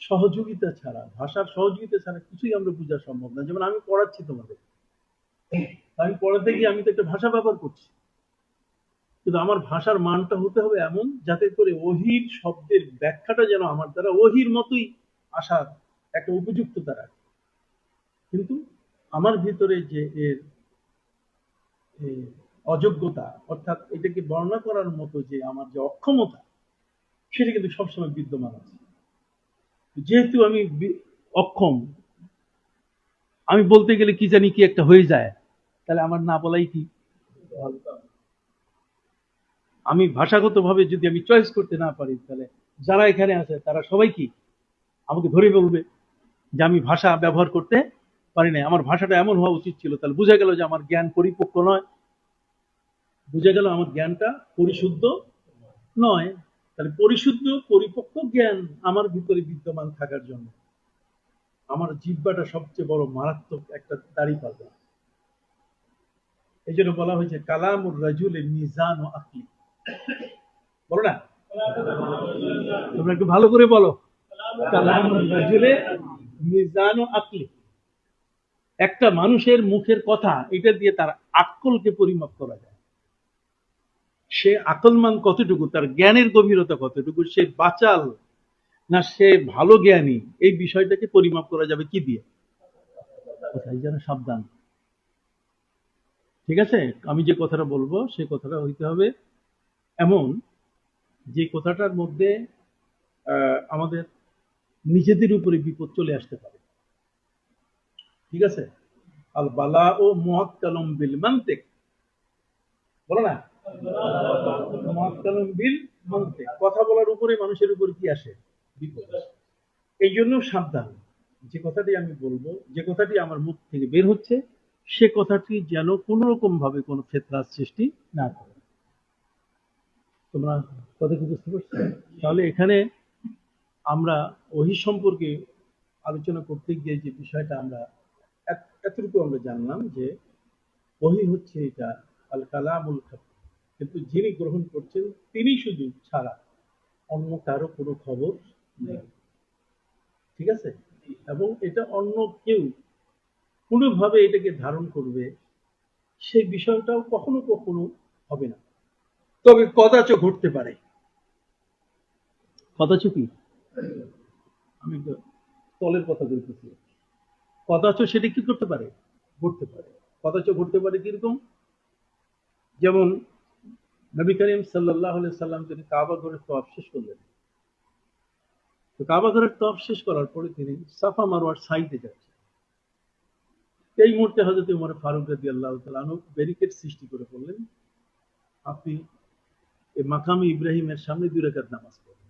সহযোগিতা ছাড়া, ভাষার সহযোগিতা ছাড়া কিছুই আমরা বোঝা সম্ভব না। যেমন আমি পড়াচ্ছি তোমাদের, আমি পড়াতে গিয়ে আমি তো একটা ভাষা ব্যবহার করছি, কিন্তু আমার ভাষার মানটা হতে হবে এমন যাতে করে ওহির শব্দের ব্যাখ্যাটা যেন আমার দ্বারা ওহির মতোই আসার একটা উপযুক্ততা রাখে। কিন্তু আমার ভিতরে যে এর অযোগ্যতা, অর্থাৎ এটাকে বর্ণনা করার মতো যে আমার যে অক্ষমতা, সেটা কিন্তু সবসময় বিদ্যমান আছে। যেহেতু আমি অক্ষম, আমি বলতে গেলে কি জানি কি একটা হয়ে যায়, তাহলে আমার না বলাই কি? আমি ভাষাগতভাবে যদি আমি চয়েস করতে না পারি, তাহলে যারা এখানে আছে তারা সবাই কি আমাকে ধরে বলবে যে আমি ভাষা ব্যবহার করতে পারি না, আমার ভাষাটা এমন হওয়া উচিত ছিল। তাহলে বোঝা গেল যে আমার জ্ঞান পরিপক্ক নয়, বোঝা গেল আমার জ্ঞানটা পরিশুদ্ধ নয়। তাহলে পরিশুদ্ধ পরিপক্ক জ্ঞান আমার ভিতরে বিদ্যমান থাকার জন্য আমার জিহ্বাটা সবচেয়ে বড় মারাত্মক একটা দাঁড়িপাল্লা। এই জন্য বলা হয়েছে কালামুর রাজুলে মিজান ও আকলি। বলো না, তোমরা একটু ভালো করে বলো, কালামুর রাজুলে মিজান ও আকলি। একটা মানুষের মুখের কথা, এটা দিয়ে তার আকলকে পরিমাপ করা যায়। সে আকলমান কতটুকু, তার জ্ঞানের গভীরতা কতটুকু, সে বাচাল না সে ভালো জ্ঞানী, এই বিষয়টাকে পরিমাপ করা যাবে কি দিয়ে? কোথায় যেন সাবধান। ঠিক আছে, আমি যে কথাটা বলবো সে কথাটা হইতে হবে এমন যে কথাটার মধ্যে আমাদের নিজেদের উপরে বিপদ চলে আসতে পারে। ঠিক আছে, আল বালা ও মুআক্কালুম বিল মানতিক, বলো না, মুআক্কালুম বিল মানতিক, কথা বলার উপরে মানুষের উপর কি আসে? বিপদ আসে। এই জন্য সাবধান, যে কথাটি আমি বলবো, যে কথাটি আমার মুখ থেকে বের হচ্ছে, সে কথাটি যেন কোন রকম ভাবে কোনো ফেতনার সৃষ্টি না করে। তোমরা কথা কি বুঝতে পারছো? তাহলে এখানে আমরা ওহী সম্পর্কে আলোচনা করতে গিয়ে যে বিষয়টা আমরা এতটুকু আমরা জানলাম যে ওহী হচ্ছে এটা আল কালামুল খাফি, কিন্তু যিনি গ্রহণ করছেন তিনি শুধু ছাড়া অন্য কারো কোনো খবর নেই। ঠিক আছে, এবং এটা অন্য কেউ কোনোভাবে এটাকে ধারণ করবে সেই বিষয়টাও কখনো কখনো হবে না, তবে কদাচ ঘটতে পারে। কদাচ কি, আমি তলের কথা বলতেছি, কদাচ সেটা কি করতে পারে? ঘটতে পারে। কদাচ ঘটতে পারে কিরকম? যেমন নবী করিম সাল্লাল্লাহু আলাইহি সাল্লাম তিনি কাবা ঘরের তওয়াফ শেষ করলেন, তো কাবা ঘরের তওয়াফ শেষ করার পরে তিনি সাফা মারওয়ার সাইডে যাচ্ছেন। এই মুহূর্তে হযরত ওমর ফারুক রাদিয়াল্লাহু তাআলা আনহু ব্যারিকেড সৃষ্টি করে বললেন, আপনি এই মাকামে ইব্রাহিমের সামনে 2 রাকাত নামাজ পড়েন।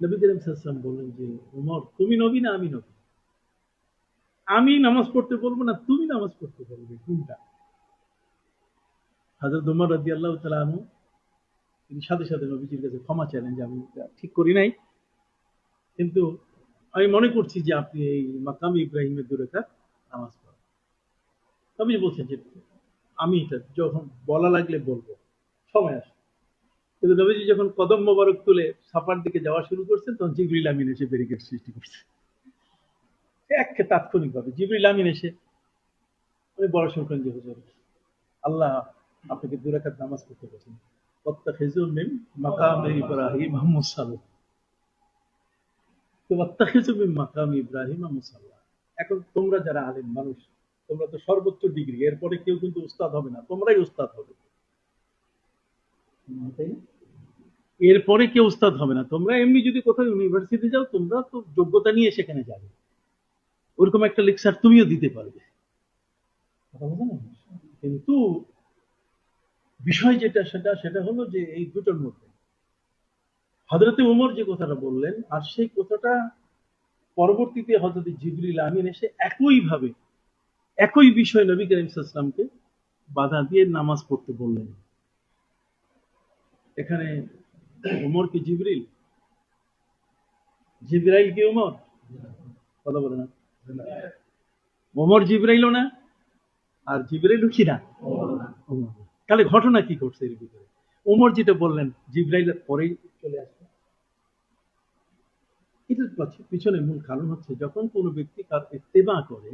নবী করিম সাল্লাল্লাহু আলাইহি ওয়াসাল্লাম বললেন যে ওমর, তুমি নবী না আমি নবী? আমি নামাজ পড়তে বলবো না তুমি নামাজ পড়তে বলবে, কোনটা? হযরত ওমর রাদিয়াল্লাহু তাআলা আনহু তিনি সাথে সাথে নবীজির কাছে ক্ষমা চাইলেন যে আমি ঠিক করি নাই, কিন্তু আমি মনে করছি যে আপনি এই মাকামে ইব্রাহিমের 2 রাকাত নামাজ পড়েন। নবীজি বলছেন যে আমি এটা যখন বলা লাগলে বলবো, সময় আসে। কিন্তু নবীজি যখন কদম মোবারক তুলে সাফার দিকে যাওয়া শুরু করছেন, তখন জিবরিল আমিন এসে ব্যারিকেড সৃষ্টি করছে। একে তাৎক্ষণিকভাবে জিবরিল আমিন এসে উনি বড় শুনলেন যে হুজুর আল্লাহ আপনাকে 2 রাকাত নামাজ পড়তে বলেছেন, ওয়াত্তাখিযু মিন মাকামি ইব্রাহিম মুসাল্লা। তো ওয়াত্তাখিযু মিন মাকামি ইব্রাহিম মুসাল্লা। এখন তোমরা যারা আলেম মানুষ, তোমরা তো সর্বোচ্চ ডিগ্রি, এরপরে কেউ কিন্তু উস্তাদ হবে না, তোমরাই উস্তাদ হবে, তাই না? এরপরে কেউ উস্তাদ হবে না। তোমরা এমনি যদি কোথাও ইউনিভার্সিটি যাও, তোমরা তো যোগ্যতা নিয়ে সেখানে যাবে, ওরকম একটা লেকচার তুমিও দিতে পারবে, কথা বোঝা না? কিন্তু বিষয় যেটা সেটা হলো যে এই দুটোর মধ্যে হযরতে ওমর যে কথাটা বললেন, আর সেই কথাটা পরবর্তীতে হযরত জিবরিল আমিন এসে একইভাবে একই বিষয় নবী করিম সাল্লাল্লাহু আলাইহি ওয়াসাল্লামকে বাধা দিয়ে নামাজ পড়তে বললেন। এখানে ওমর কি জিবরিল? জিবরাইল কি ওমর? কথা বলে না। ওমর জিবরাইলও না, আর জিবরাইলও কি না ওমর। তাহলে ঘটনা কি ঘটছে এর ভিতরে? ওমর যেটা বললেন জিবরাইলের পরেই চলে আসবে। এটার পিছনে মূল কারণ হচ্ছে যখন কোনো ব্যক্তি তার ইত্তেবা করে,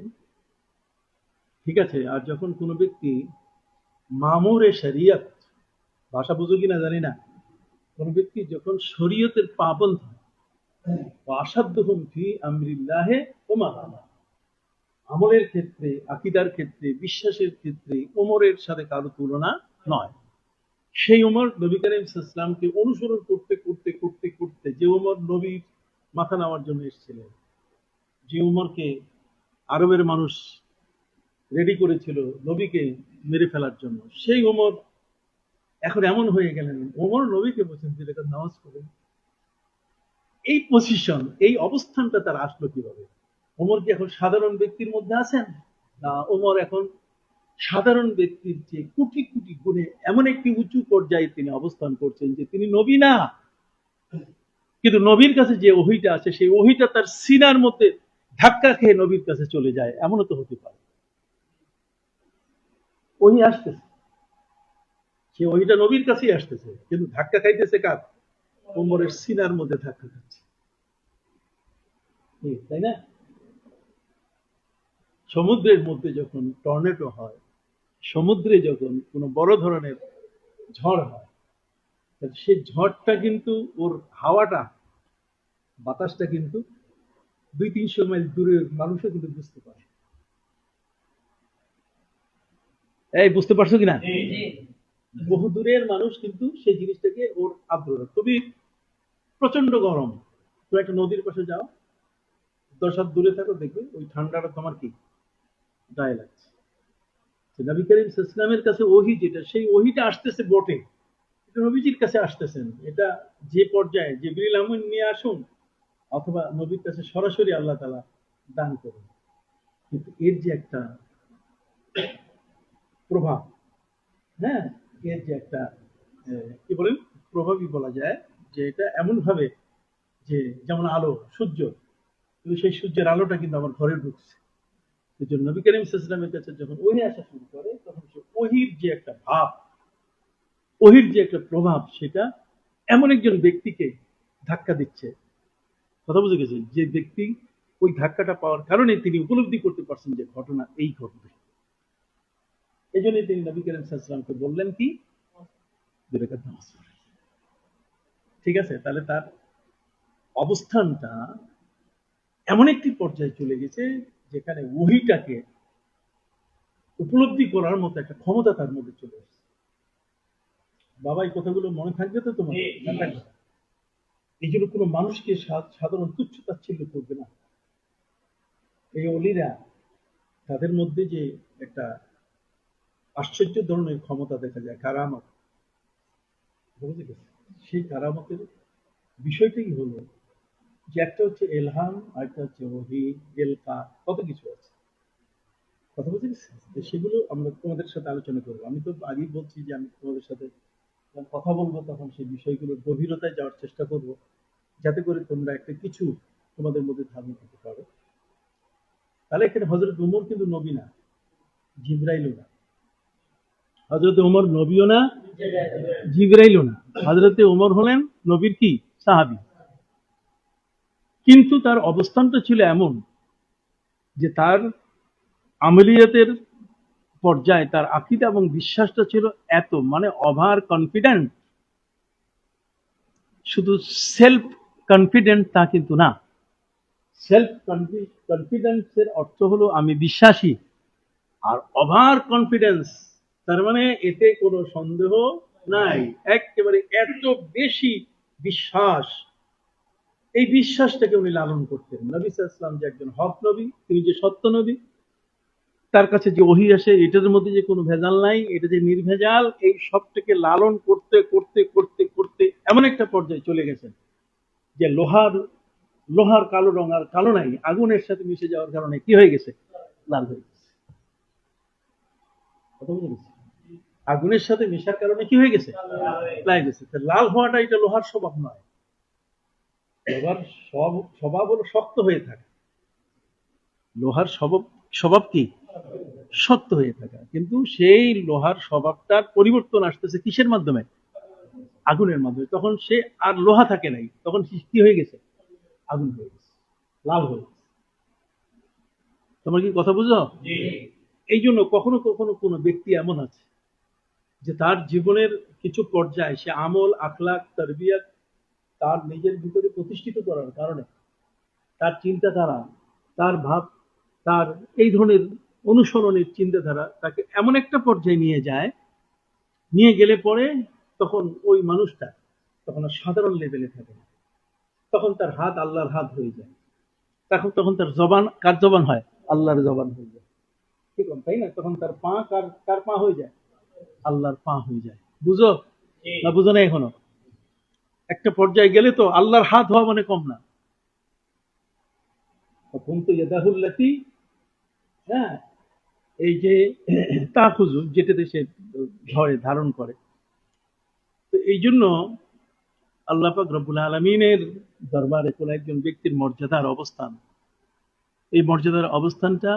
ঠিক আছে, আর যখন কোনো ব্যক্তি মামুরে শরিয়ত, ভাষা বুঝো কিনা জানি না, কোন ব্যক্তি যখন শরীয়তের পাবন্ধ হয়, আসাদ্দুহুম ফি আমরিল্লাহি ওমর, আমলের ক্ষেত্রে, আকীদার ক্ষেত্রে, বিশ্বাসের ক্ষেত্রে ওমরের সাথে কারো তুলনা নয়। সেই ওমর নবী করিম সাল্লাল্লাহু আলাইহি ওয়াসাল্লামকে অনুসরণ করতে করতে করতে করতে, যে ওমর নবীর মাথা নেওয়ার জন্য এসেছিলেন, যে ওমরকে আরবের মানুষ রেডি করেছিল নবীকে মেরে ফেলার জন্য, সেই ওমর এখন এমন হয়ে গেলেন, ওমর নবীকে বলছেন যে এটা নামাজ পড়েন। এই পজিশন, এই অবস্থানটা তার আসলো কিভাবে? ওমর কি এখন সাধারণ ব্যক্তির মধ্যে আছেন? না, ওমর এখন সাধারণ ব্যক্তির যে কোটি কোটি গুণে এমন একটি উঁচু পর্যায়ে তিনি অবস্থান করছেন যে তিনি নবী না, কিন্তু নবীর কাছে যে ওহীটা আছে সেই ওহীটা তার সিনার মধ্যে ধাক্কা খেয়ে নবীর কাছে চলে যায়, এমনও তো হতে পারে। ওহী আসতেছে, সে ওহীটা নবীর কাছেই আসতেছে, কিন্তু ধাক্কা খাইতেছে কার? ওমরের সিনার মধ্যে ধাক্কা খাচ্ছে, তাই না? সমুদ্রের মধ্যে যখন টর্নেডো হয়, সমুদ্রে যখন কোনো বড় ধরনের ঝড় হয়, সেই ঝড়টা কিন্তু ওর হাওয়াটা, বাতাসটা কিন্তু 200-300 মাইল দূরের মানুষও কিন্তু বুঝতে পারে। এই বুঝতে পারছো কিনা? বহু দূরের মানুষ কিন্তু সেই জিনিসটাকে ওর আগ্রহ। তুমি প্রচন্ড গরম, তুমি একটা নদীর পাশে যাও, 10 হাত দূরে থাকো, দেখবে ওই ঠান্ডাটা তোমার কি গায়ে লাগছে। নবী করিম সাল্লাল্লাহু আলাইহি ওয়াসাল্লামের কাছে ওহী যেটা, সেই ওহীটা আসতেছে বটে, এটা নবীজির কাছে আসতেছেন। এটা যে পর্যায়ে জিবরিল আমিন নিয়ে আসুন অথবা নবীর কাছে সরাসরি আল্লাহ তাআলা দান করুন, কিন্তু এর যে একটা প্রভাব, হ্যাঁ, এর যে একটা কি বলেন, প্রভাবই বলা যায়, যে এটা এমন ভাবে যে যেমন আলো, সূর্য, কিন্তু সেই সূর্যের আলোটা কিন্তু আমার ঘরে ঢুকছে। এই জন্য নবী করিম সাল্লাল্লাহু আলাইহি ওয়াসাল্লামের কাছে যখন ওহী আসা শুরু করে, তখন সে ওহীর যে একটা ভাব, ওহীর যে একটা প্রভাব, সেটা এমন একজন ব্যক্তিকে ধাক্কা দিচ্ছে, কথা বুঝে গেছে, যে ব্যক্তি ওই ধাক্কাটা পাওয়ার কারণে তিনি উপলব্ধি করতে পারছেন যে ঘটনা এই ঘটবে। এই জন্যই তিনি নবী করিম সাল্লাল্লাহু আলাইহি ওয়াসাল্লামকে বললেন কি, 2 রাকাত নামাজ পড়ো। ঠিক আছে, তাহলে তার অবস্থানটা এমন একটি পর্যায়ে চলে গেছে যেখানে ওহীটাকে উপলব্ধি করার মতো একটা ক্ষমতা তার মধ্যে চলে আসছে। বাবা, এই কথাগুলো মনে থাকবে তো তোমার? না থাকবে? এই জন্য কোনো মানুষকে সাধারণ তুচ্ছ তাচ্ছিল্য করবে না। এই অলিরা, তাদের মধ্যে যে একটা আশ্চর্য ধরনের ক্ষমতা দেখা যায়, কারামত, বুঝে গেছে, সেই কারামতের বিষয়টাই হলো যে একটা হচ্ছে এলহাম, আর একটা হচ্ছে ওহী, এলকা, কত কিছু আছে, কথা বুঝে গেছে। তো সেগুলো আমরা তোমাদের সাথে আলোচনা করবো। আমি তো আগেই বলছি যে আমি তোমাদের সাথে যখন কথা বলবো তখন সেই বিষয়গুলোর গভীরতায় যাওয়ার চেষ্টা করব, যাতে করে তোমরা একটা কিছু তোমাদের মধ্যে ধারণ করতে পারো। তাহলে এখানে হযরত ওমর কিন্তু নবী না, জিবরাইলও না। হযরত ওমর নবীও না, জিবরাইলও না। হযরত ওমর হলেন নবীর কি সাহাবী, কিন্তু তার অবস্থানটা ছিল এমন যে তার আমলিয়াতের পর্যায়ে তার আকীদা এবং বিশ্বাসটা ছিল এত মানে ওভার কনফিডেন্ট, শুধু সেলফ কনফিডেন্ট তা কিন্তু না। সেলফ কনফিডেন্সের অর্থ হলো আমি বিশ্বাসী, আর ওভার কনফিডেন্স তার মানে এতে কোনো সন্দেহ নাই, একেবারে এত বেশি বিশ্বাস। এই বিশ্বাসটাকে উনি লালন করতেন। নবী সাল্লাল্লাহু আলাইহি ওয়াসাল্লাম যে একজন হক নবী, তিনি যে সত্য নবী, তার কাছে যে ওহী আসে এটার মধ্যে যে কোনো ভেজাল নাই, এটা যে নির্ভেজাল, এই সবটাকে লালন করতে করতে করতে করতে এমন একটা পর্যায়ে চলে গেছেন যে লোহার লোহার কালো রং আর কালো নাই, আগুনের সাথে মিশে যাওয়ার কারণে কি হয়ে গেছে, লাল হয়ে গেছে। কথা বুঝে গেছে? আগুনের সাথে মেশার কারণে কি হয়ে গেছে, লাল গেছে। লাল হওয়াটা এটা লোহার স্বভাব নয়। লোহার স্বভাব হলো শক্ত হয়ে থাকা। লোহার স্বভাব স্বভাব কি, শক্ত হয়ে থাকা। কিন্তু সেই লোহার স্বভাবটার পরিবর্তন আসতেছে কিসের মাধ্যমে, আগুনের মাধ্যমে। তখন সে আর লোহা থাকে নাই, তখন কি হয়ে গেছে, আগুন হয়ে গেছে, লাল হয়ে গেছে। তোমার কি কথা বুঝো? এই জন্য কখনো কখনো কোনো ব্যক্তি এমন আছে যে তার জীবনের কিছু পর্যায়ে সে আমল আখলাক তারবিয়াত তার নিজের ভিতরে প্রতিষ্ঠিত করার কারণে তার চিন্তাধারা, তার ভাব, তার এই ধরনের অনুসরণের চিন্তাধারা তাকে এমন একটা পর্যায়ে নিয়ে যায়, নিয়ে গেলে পরে তখন ওই মানুষটা তখন আর সাধারণ লেভেলে থাকে না, তখন তার হাত আল্লাহর হাত হয়ে যায়, তখন তার জবান কার জবান হয়, আল্লাহর জবান হয়ে যায়। ঠিক তাই না? তখন তার পা কার পা হয়ে যায়, আল্লাহর পা হয়ে যায়। বুঝো না বুঝো না? এখনো একটা পর্যায়ে গেলে তো আল্লাহর হাত হওয়া মানে কম না। তখন তো ইয়াদাহুল্লাতি, হ্যাঁ, এই যে তাখুজু যেটাতে সে ধরে ধারণ করে। তো এই জন্য আল্লাহ পাক রব্বুল আলামিনের দরবারে কোন একজন ব্যক্তির মর্যাদার অবস্থান, এই মর্যাদার অবস্থানটা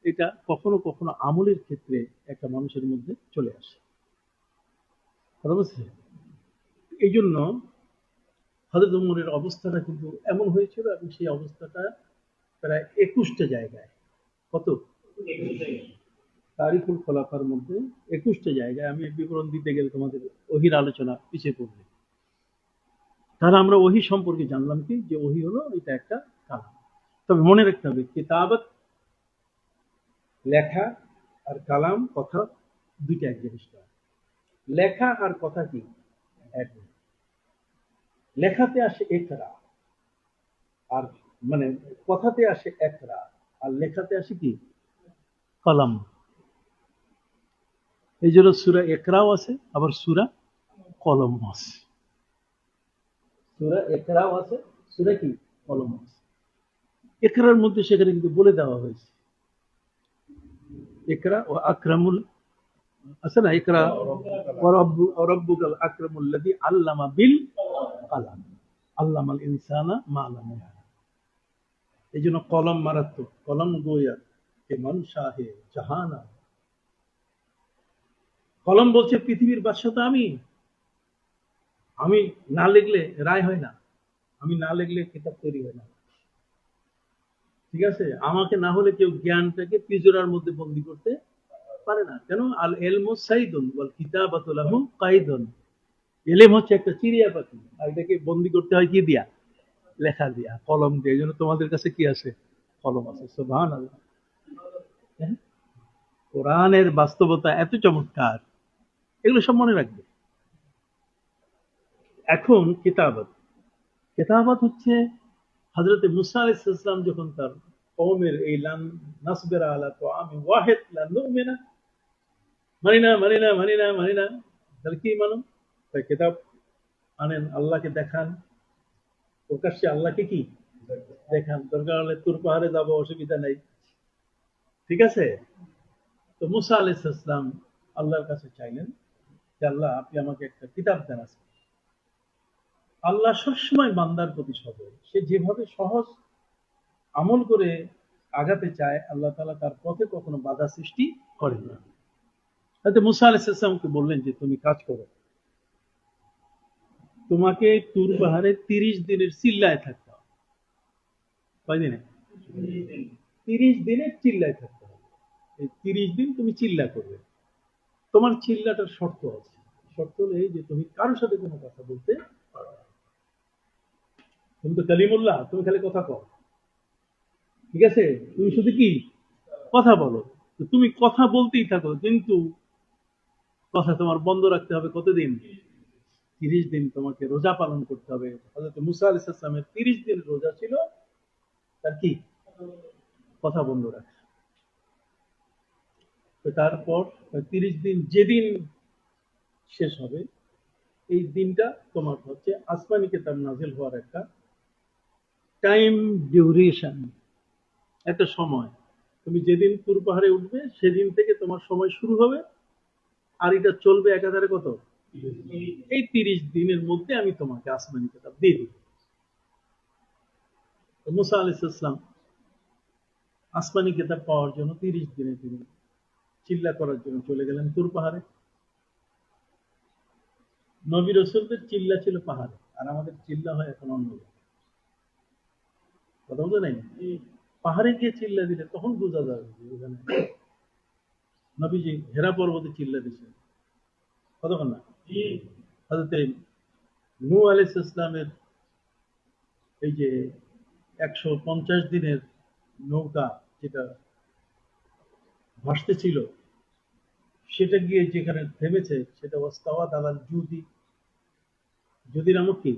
এটা কখনো কখনো আমলের ক্ষেত্রে একটা মানুষের মধ্যে চলে আসে। কথা বুঝছে? এই জন্য হযরত ওমরের অবস্থাটা কিন্তু এমন হয়েছিল, এবং সেই অবস্থাটা প্রায় 21টা জায়গায়, কত, তারিখুল খোলাফার মধ্যে 21টা জায়গায়, আমি বিবরণ দিতে গেলে তোমাদের ওহির আলোচনা পিছিয়ে পড়বে। তাহলে আমরা ওহি সম্পর্কে জানলাম কি, যে ওহি হলো এটা একটা কালাম। তবে মনে রাখতে হবে কিতাবত লেখা আর কালাম কথা দুইটা এক জিনিস না। লেখা আর কথা কি এক। লেখাতে আসে একরা, আর মানে কথাতে আসে একরা, আর লেখাতে আসে কি কলম। এই জন্য সূরা ইকরাও আছে, আবার সূরা কলম আছে। সূরা ইকরাও আছে, সূরা কি কলম আছে। ইকরার মধ্যে সেখানে কিন্তু বলে দেওয়া হয়েছে ইকরা ও আকরামুল, আছে না, ইকরা ও রব্বুকাল আকরামুল্লাযী আল্লামা বিল কালাম আল্লামাল ইনসানা মা লাম ইয়ালাম। এই জন্য কলম মারাত্মক, কলম গোয়া কে মান শাহে জাহানা। কলম বলছে পৃথিবীর বাদশা তো আমি না লিখলে রায় হয় না, আমি না লিখলে কিতাব তৈরি হয় না। ঠিক আছে? আমাকে না হলে কেউ জ্ঞানটাকে পিজরার মধ্যে বন্দী করতে পারে না। কেন? আল ইলমু সাইদুন ওয়াল কিতাবাতু লাহু কাইদুন। ইলম হচ্ছে একটা চিড়িয়া পাখি, আর এটাকে বন্দী করতে হয় কি দিয়া, লেখা দিয়া, কলম দিয়ে। এই জন্য তোমাদের কাছে কি আছে, কলম আছে। সুবহানাল্লাহ। হ্যাঁ? কোরআনের বাস্তবতা এত চমৎকার, এগুলো সব মনে রাখবে। এখন কিতাবত, কিতাবত হচ্ছে হযরত মুসা আলাইহিস সালাম যখন তার কওমের এই লান নাসবিরা আলা তাআমি ওয়াহিদ লান নুমিনা, মানি না, তাহলে কি মানো? তাই কিতাব আনেন, আল্লাহকে দেখান, প্রকাশ্যে আল্লাহকে কি দেখান, দরকার হলে তুর পাহাড়ে যাবো, অসুবিধা নাই। ঠিক আছে? তো মুসা আলাইহিস সালাম আল্লাহর কাছে চাইলেন যে আল্লাহ আপনি আমাকে একটা কিতাব দেন। আছে আল্লাহ সবসময় বান্দার প্রতি সদয়, সে যেভাবে সহজ আমল করে আগাতে চায়, আল্লাহ তাআলা তার পথে কখনো বাধা সৃষ্টি করেন না। তাতে মুসা আলাইহিস সালামকে বললেন যে তুমি কাজ করো, তোমাকে তুর পাহাড়ে 30 দিনের চিল্লায় থাকতে হবে। কয়দিনে? 30 দিনে চিল্লায় থাকতে হবে। এই 30 দিন তুমি চিল্লা করবে। তোমার চিল্লাটার শর্ত আছে। শর্ত হলো এই যে তুমি কারোর সাথে কোনো কথা বলতে পারবে না। তুমি তো কালিমুল্লাহ, তুমি খালি কথা কও, ঠিক আছে? তুমি শুধু কি কথা বলো। তো তুমি কথা বলতেই থাকো, কিন্তু কথা তোমার বন্ধ রাখতে হবে কতদিন? 30 দিন তোমাকে রোজা পালন করতে হবে। হযরত মুসা আলাইহিস সালামের 30 দিন রোজা ছিল, তার কি কথা বন্ধ রাখা। তো তারপর 30 দিন যেদিন শেষ হবে, এই দিনটা তোমার হচ্ছে আসমানি কিতাব নাজিল হওয়ার একটা টাইম ডিউরেশন, একটা সময়। তুমি যেদিন তুর পাহাড়ে উঠবে সেদিন থেকে তোমার সময় শুরু হবে, আর এটা চলবে একাধারে কত? এই 30 দিনের মধ্যে আমি তোমাকে আসমানি কিতাব দিয়ে দিব। মুসা আলাইহিস সালাম আসমানি কিতাব পাওয়ার জন্য 30 দিনে তিনি চিল্লা করার জন্য চলে গেলেন তুর পাহাড়ে। নবী রাসূলদের চিল্লা ছিল পাহাড়ে, আর আমাদের চিল্লা হয় এখন অন্য জায়গায়। কথা বুঝে নাই? পাহাড়ে গিয়ে চিল্লা দিলে তখন বোঝা যাবে যে ওখানে নবীজি হেরা পর্বতে চিল্লা দিয়েছেন। কতক্ষণ না? হযরত নূহ আলাইহিস সালামের এই যে 150 দিনের নৌকা যেটা ভাসতে ছিল, সেটা গিয়ে যেখানে থেমেছে সেটা ওয়াস্তাওয়াত আলাল জুদি, জুদি নামক কি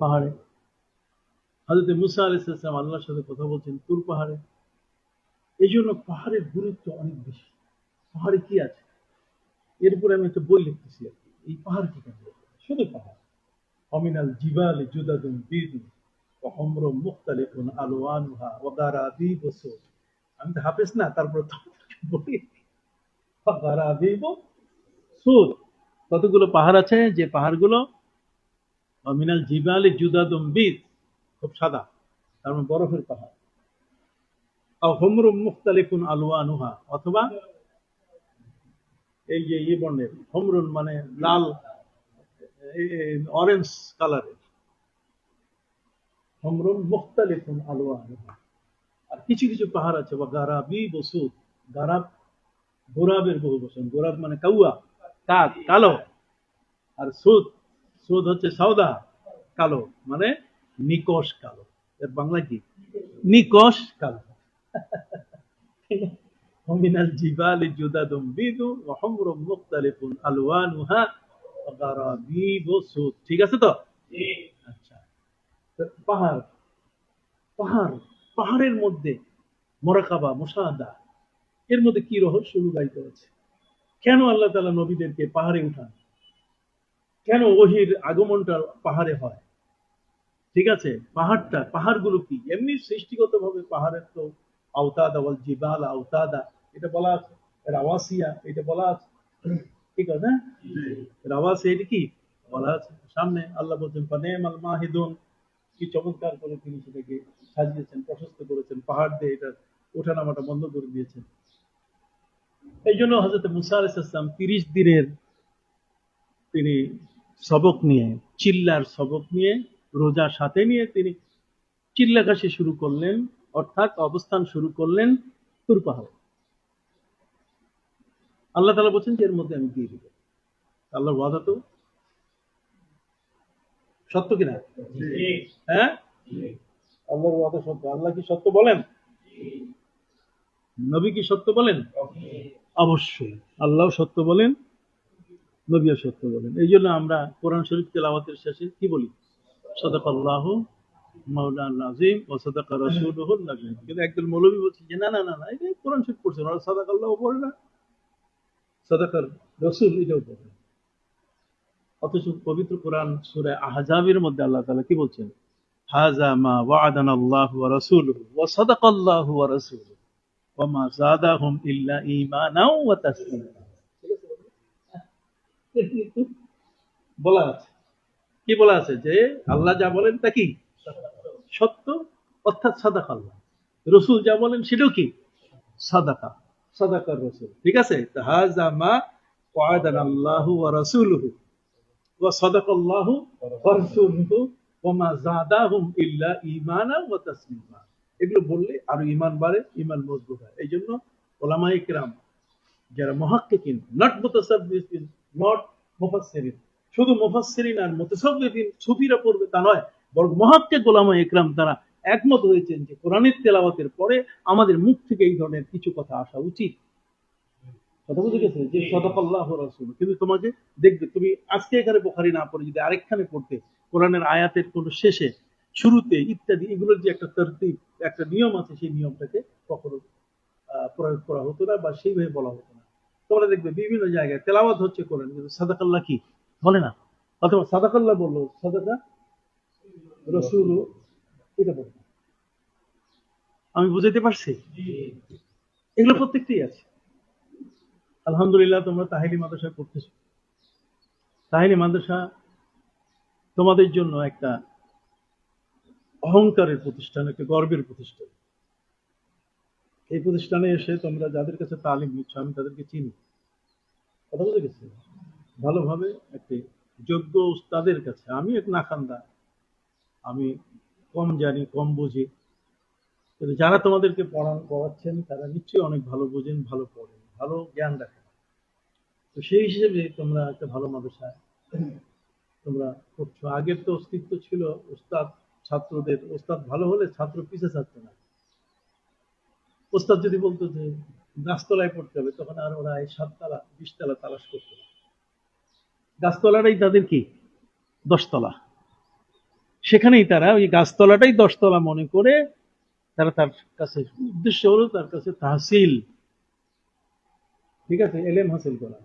পাহাড়ে। হযরত মুসা আলাইহিস সালাম আল্লাহর সাথে কথা বলছেন তুর পাহাড়ে। এই জন্য পাহাড়ের গুরুত্ব অনেক বেশি। পাহাড়ে কি আছে এরপরে আমি একটা বই লিখতেছি আর কি, এই পাহাড় কি কেন, শুধু পাহাড়। অমিনাল জিবাল জুদাদুন বিদু وحمر مختلف الوانها وغرابيب سود। আমি তো হাফেজ না, তারপর বলি غرابيب سود। কতগুলো পাহাড় আছে, যে পাহাড়গুলো অমিনাল জিবাল জুদাদুন বিদ, খুব সাদা, তার মানে বরফের পাহাড়। আও হুমরুম মুখতালিফুন আলওয়ানুহা, অথবা এই যে এই বর্ণের হুমরুন মানে লাল, অরেঞ্জ কালারের, হুমরুন মুখতালিফুন আলওয়ানুহা। আর কিছু কিছু পাহাড় আছে বা গারাবি বসুদ, গারাব গোরাবের বহু বচন, গোরাব মানে কাউয়া, কাক, কালো। আর সুদ, সুদ হচ্ছে সাউদা, কালো, মানে নিকশ কালো। এর বাংলা কি? নিকশ কালো। মিনাল জিবালি জুদাদুম বিদু ওয়া হুমরুম মুখতালিফুন আলওয়ানুহা ওয়া গারাবিব সুদ। ঠিক আছে তো? আচ্ছা, পাহাড়, পাহাড়, পাহাড়ের মধ্যে মুরাকাবা, মুশাহাদা, এর মধ্যে কি রহস্য লুকায়িত আছে? কেন আল্লাহ তাআলা নবীদেরকে পাহাড়ে উঠান? কেন ওহীর আগমনটা পাহাড়ে হয়? ঠিক আছে, পাহাড়টা, পাহাড়গুলো কি এমনি সৃষ্টিগতভাবে পাহাড়ের তো আওতাদা ওয়াল জিবাল আওতাদা এটা বলা আছে, রাওয়াসিয়া এটা বলা আছে, ঠিক আছে না? রাওয়াসি এটা কি বলা আছে? সামনে আল্লাহ বলছেন ফানেমাল মাহিদুন, কি চমৎকার করে তিনি সেটাকে সাজিয়েছেন, প্রশস্ত করেছেন, পাহাড় দিয়ে এটা ওঠানামাটা বন্ধ করে দিয়েছেন। এই জন্য হযরত মুসা আলাইহিস সালাম 30 দিনের তিনি সবক নিয়ে, চিল্লার সবক নিয়ে, রোজা সাথে নিয়ে তিনি চিল্লাকাশি শুরু করলেন, অর্থাৎ অবস্থান শুরু করলেন তুর পাহাড়ে। আল্লাহ তাআলা বলছেন যে এর মধ্যে আমি দিয়ে দিব। আল্লাহর ওয়াদা তো সত্য কিনা? হ্যাঁ, আল্লাহর ওয়াদা সত্য। আল্লাহ কি সত্য বলেন? নবী কি সত্য বলেন? অবশ্যই আল্লাহ সত্য বলেন, নবীও সত্য বলেন। এই জন্য আমরা কোরআন শরীফ তেলাওয়াতের শেষে কি বলি? সাদাকাল্লাহু মাওলানা আযীম ওয়া সাদাকা রাসূলুহুল নবী। কিন্তু একদল মৌলভী বলছে যে না না না না, এটা কোরআন শরীফ পড়ছেন, ওরা সাদাকাল্লাহু পড়ে না, সাদাকার রাসূল এটাও পড়ে না। অথচ পবিত্র কোরআন সূরা আহজাবের মধ্যে আল্লাহ তাআলা কি বলছেন? হাযা মা ওয়া'আদানাল্লাহু ওয়া রাসূলুহু ওয়া সাদাকাল্লাহু ওয়া রাসূলুহু ওয়া মা যাদাহুম ইল্লা ঈমানাও ওয়া তাসলিমা। বলা আছে, কি বলা আছে? যে আল্লাহ যা বলেন তা কি সত্য, অর্থাৎ সাদাকা আল্লাহ, রসুল যা বলেন সেটাও কি সাদাকা, সাদাকার রসুল। ঠিক আছে, হাযা মা ওয়া'আদানাল্লাহু ওয়া রাসূলুহু ওয়া সাদাকাল্লাহু ওয়া রাসূলুহু ওয়া মা যাদাহুম ইল্লা ঈমানাও ওয়া তাসলিমা। এগুলো বললে আরো ইমান বাড়ে, ইমান মজবুত হয়। এই জন্য ওলামায়ে কেরাম যারা মুহাক্কিকিন, নট মুতাসাব্বিহিন, নট মুফাসসিরিন, শুধু মুফাসসিরিন আর মুতাসাব্বিহিন সুফিরা পড়বে তা নয়, বরং মুহাক্কিক ওলামায়ে কেরাম তারা একমত হয়েছেন যে কোরআনের তেলাওয়াতের পরে আমাদের মুখ থেকে এই ধরনের কিছু কথা আসা উচিত। কথা বুঝে গেছে যে সাদাকাল্লাহু রাসূল। কিন্তু তোমাকে দেখবে তুমি আজকে এখানে বুখারী না পড়ে যদি আরেকখানে পড়তে, কোরআনের আয়াতের কোন শেষে, শুরুতে ইত্যাদি এগুলোর যে একটা তরতিব, একটা নিয়ম আছে, সেই নিয়মটাকে কখনো প্রয়োগ করা হতো না বা সেইভাবে বলা হতো না। তোমরা দেখবে বিভিন্ন জায়গায় তেলাওয়াত হচ্ছে কোরআন, কিন্তু সাদাকাল্লাহ কি বলে না, অথবা সাদাকাল্লাহ বললো, সাদাকা রাসূল এটা বলে না। আমি বুঝাইতে পারছি? এগুলো প্রত্যেকটাই আছে। আলহামদুলিল্লাহ তোমরা তাহিলি মাদ্রাসা করতেছো। তাহিলি মাদ্রাসা তোমাদের জন্য একটা অহংকারের প্রতিষ্ঠান, একটা গর্বের প্রতিষ্ঠান। এই প্রতিষ্ঠানে এসে তোমরা যাদের কাছে তালিম নিচ্ছ, আমি তাদেরকে চিনি। কথা বুঝে গেছি? ভালোভাবে একটি যোগ্য উস্তাদের কাছে। আমি এক নাখান্দা, আমি কম জানি, কম বুঝি, কিন্তু যারা তোমাদেরকে পড়াচ্ছেন তারা নিশ্চয়ই অনেক ভালো বোঝেন, ভালো পড়েন, ভালো জ্ঞান রাখেন। তো সেই হিসেবে তোমরা একটা ভালো মাদ্রাসায় তোমরা করছো। আগের তো অস্তিত্ব ছিল ওস্তাদ ছাত্রদের, ওস্তাদ ভালো হলে ছাত্র পিছে থাকতো না। ওস্তাদ যদি বলতো যে গাছতলায় পড়তে হবে, তখন আর ওরা এই 7 তলা 20 তলা তালাশ করতো না। গাছতলাটাই তাদের কি 10 তলা, সেখানেই তারা ওই গাছতলাটাই 10 তলা মনে করে তারা তার কাছে, উদ্দেশ্য হলো তার কাছে তাহসিল, ঠিক আছে, এলেম হাসিল করা,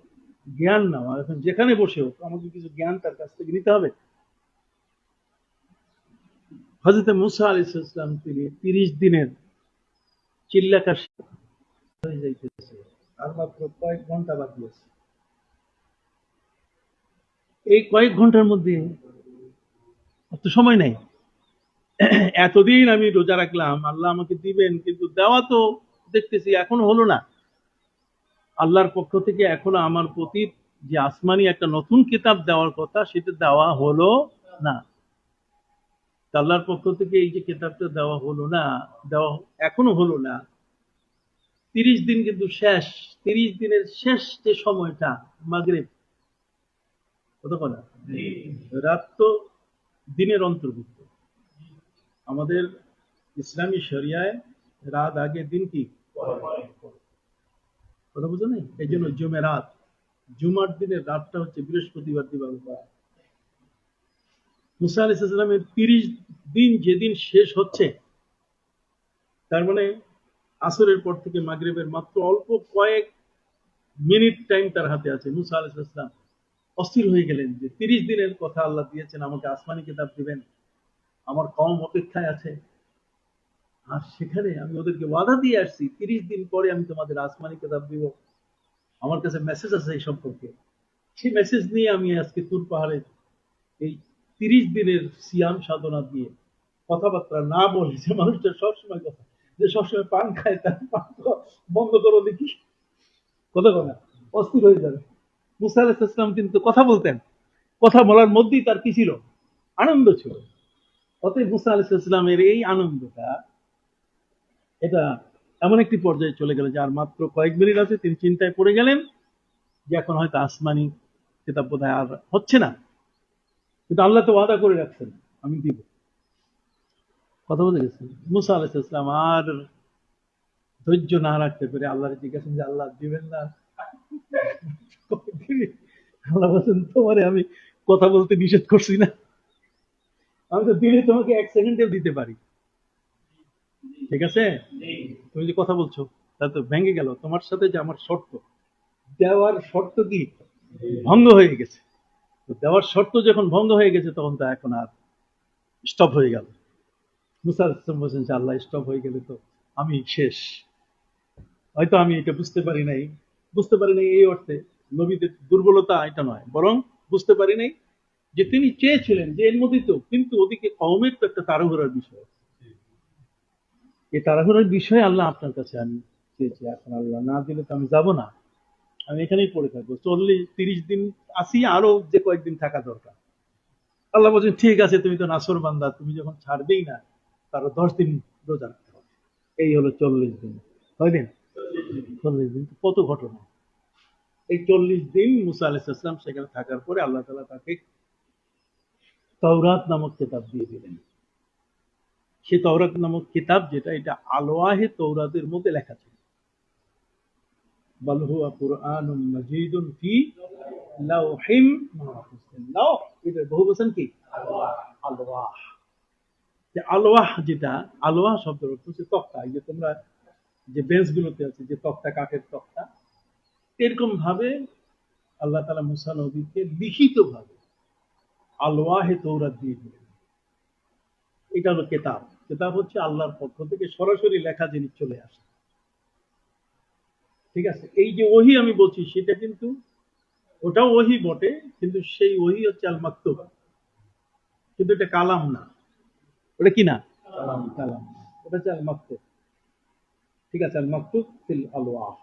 জ্ঞান নেওয়া। এখন যেখানে বসে হোক আমাকে কিছু জ্ঞান তার কাছ থেকে নিতে হবে। হযরত মুসা আলাইহিস সালাম তিনি 30 দিনের চিল্লাকার হয়ে যাইতেছে, আর মাত্র কয়েক ঘন্টা বাকি আছে। এই কয়েক ঘন্টার মধ্যে অত সময় নাই। এতদিন আমি রোজা রাখলাম, আল্লাহ আমাকে দিবেন, কিন্তু দেওয়া তো দেখতেছি এখনো হলো না। আল্লাহর পক্ষ থেকে এখনো আমার প্রতি যে আসমানি একটা নতুন কিতাব দেওয়ার কথা, সেটা দেওয়া হলো না। আল্লাহর পক্ষ থেকে এই যে কিতাবটা দেওয়া হলো না, দেওয়া এখনো হলো না। 30 দিন কিন্তু শেষ। 30 দিনের শেষ যে সময়টা মাগরিব, কত কথা, রাত তো দিনের অন্তর্ভুক্ত। আমাদের ইসলামী শরিয়ায় রাত আগে, দিন কি কথা বুঝো না? এই জন্য জুমেরাত, জুমার দিনের রাতটা হচ্ছে বৃহস্পতিবার দিবাগত। মুসা আলাইহিস সালামের 30 দিন যেদিন শেষ হচ্ছে, তার মানে আসরের পর থেকে মাগরিবের মাত্র অল্প কয়েক মিনিট টাইম তার হাতে আছে। মুসা আলাইহিস সালাম অস্থির হয়ে গেলেন যে 30 দিনের কথা আল্লাহ দিয়েছেন, আমাকে আসমানি কিতাব দিবেন, আমার কওম অপেক্ষায় আছে, আর সেখানে আমি ওদেরকে ওয়াদা দিয়ে আসছি 30 দিন পরে আমি তোমাদের আসমানি কিতাব দিব, আমার কাছে মেসেজ আছে এই সম্পর্কে। সেই মেসেজ নিয়ে আমি আজকে তুর পাহাড়ে এই 30 দিনের সিয়াম সাধনা দিয়ে কথাবার্তা না বলে, যে মানুষটা সবসময় কথা, যে সবসময় পান খায়, তার পান বন্ধ করো দেখি, কথা কথা অস্থির হয়ে যাবে। মুসা আলাইহিস সালাম কিন্তু কথা বলতেন, কথা বলার মধ্যেই তার কি ছিল, আনন্দ ছিল। অতএব মুসা আলাইহিস সালামের এই আনন্দটা, এটা এমন একটি পর্যায়ে চলে গেল যে আর মাত্র কয়েক মিনিট আছে, তিনি চিন্তায় পড়ে গেলেন যে এখন হয়তো আসমানি কিতাব বোধহয় আর হচ্ছে না, কিন্তু আল্লাহ তো ওয়াদা করে রাখছেন আমি দিব। কথা বলে গেছেন মুসা আলাইহিস সালাম আর ধৈর্য না রাখতে পেরে আল্লাহর জিজ্ঞাসা যে আল্লাহ দিবেন না? আল্লাহ বলছেন তোমারে আমি কথা বলতে নিষেধ করছি না? আমি তো দিনে তোমাকে 1 সেকেন্ডেও দিতে পারি, ঠিক আছে? তুমি যে কথা বলছো তা তো ভেঙে গেল, তোমার সাথে যে আমার শর্ত, দেওয়ার শর্ত কি ভঙ্গ হয়ে গেছে। তো দেওয়ার শর্ত যখন ভঙ্গ হয়ে গেছে, তখন তো এখন আর স্টপ হয়ে গেল। মুসা আলাইহিস সালাম বলছেন যে আল্লাহ স্টপ হয়ে গেলে তো আমি শেষ। হয়তো আমি এটা বুঝতে পারি নাই, বুঝতে পারি নাই এই অর্থে নবীদের দুর্বলতা এটা নয়, বরং বুঝতে পারি নাই যে তিনি চেয়েছিলেন যে এর মধ্যে তো, কিন্তু ওদিকে কওমের তো একটা তাড়াহুড়ার বিষয়, এই তাড়াহুড়ার বিষয়ে আল্লাহ আপনার কাছে আমি চেয়েছি, এখন আল্লাহ না দিলে তো আমি যাব না, আমি এখানেই পড়ে থাকবো। 30 দিন আসি, আরো যে কয়েকদিন থাকা দরকার। আল্লাহ বলছেন ঠিক আছে, তুমি তো নাসর বান্দা, তুমি যখন ছাড়বেই না, তারও 10 দিন রোজা রাখতে হবে। এই হলো 40 দিন। কয়দিন? 40 দিন। কত ঘটনা! এই 40 দিন মুসা আলাইহিস সালাম সেখানে থাকার পরে আল্লাহ তাআলা তাকে তাওরাত নামক কিতাব দিয়ে দিলেন। সে তাওরাত নামক কিতাব যেটা, এটা আলওয়াহে তৌরাতের মধ্যে লেখা ছিল। বাল হুয়া কুরআনুম মাজিদুন ফি লাওহিম মাহফুজ। লাওহ এটা বহু বচন কি? আলওয়াহ। যে আলওয়াহ যেটা, আলওয়াহ শব্দের অর্থ হচ্ছে তক্তা। এই যে তোমরা যে বেঞ্চগুলোতে আছে যে তক্তা, কাঠের তক্তা, এরকম ভাবে আল্লাহ তাআলা মুসা নবীকে লিখিত ভাবে আলওয়াহে তৌরাত দিয়ে দিলেন। এটা হলো কেতাব। কেতাব হচ্ছে আল্লাহর পক্ষ থেকে সরাসরি লেখা জিনিস চলে আসে। ঠিক আছে? এই যে ওহী আমি বলছি সেটা কিন্তু ওটাও ওহী বটে, কিন্তু সেই ওহী হচ্ছে আল মাকতুব, কিন্তু এটা কালাম না। ওটা কি না? কালাম না। ওটা হচ্ছে আল মাকতুব। ঠিক আছে? আল মাকতুব ফিল আলওয়াহ,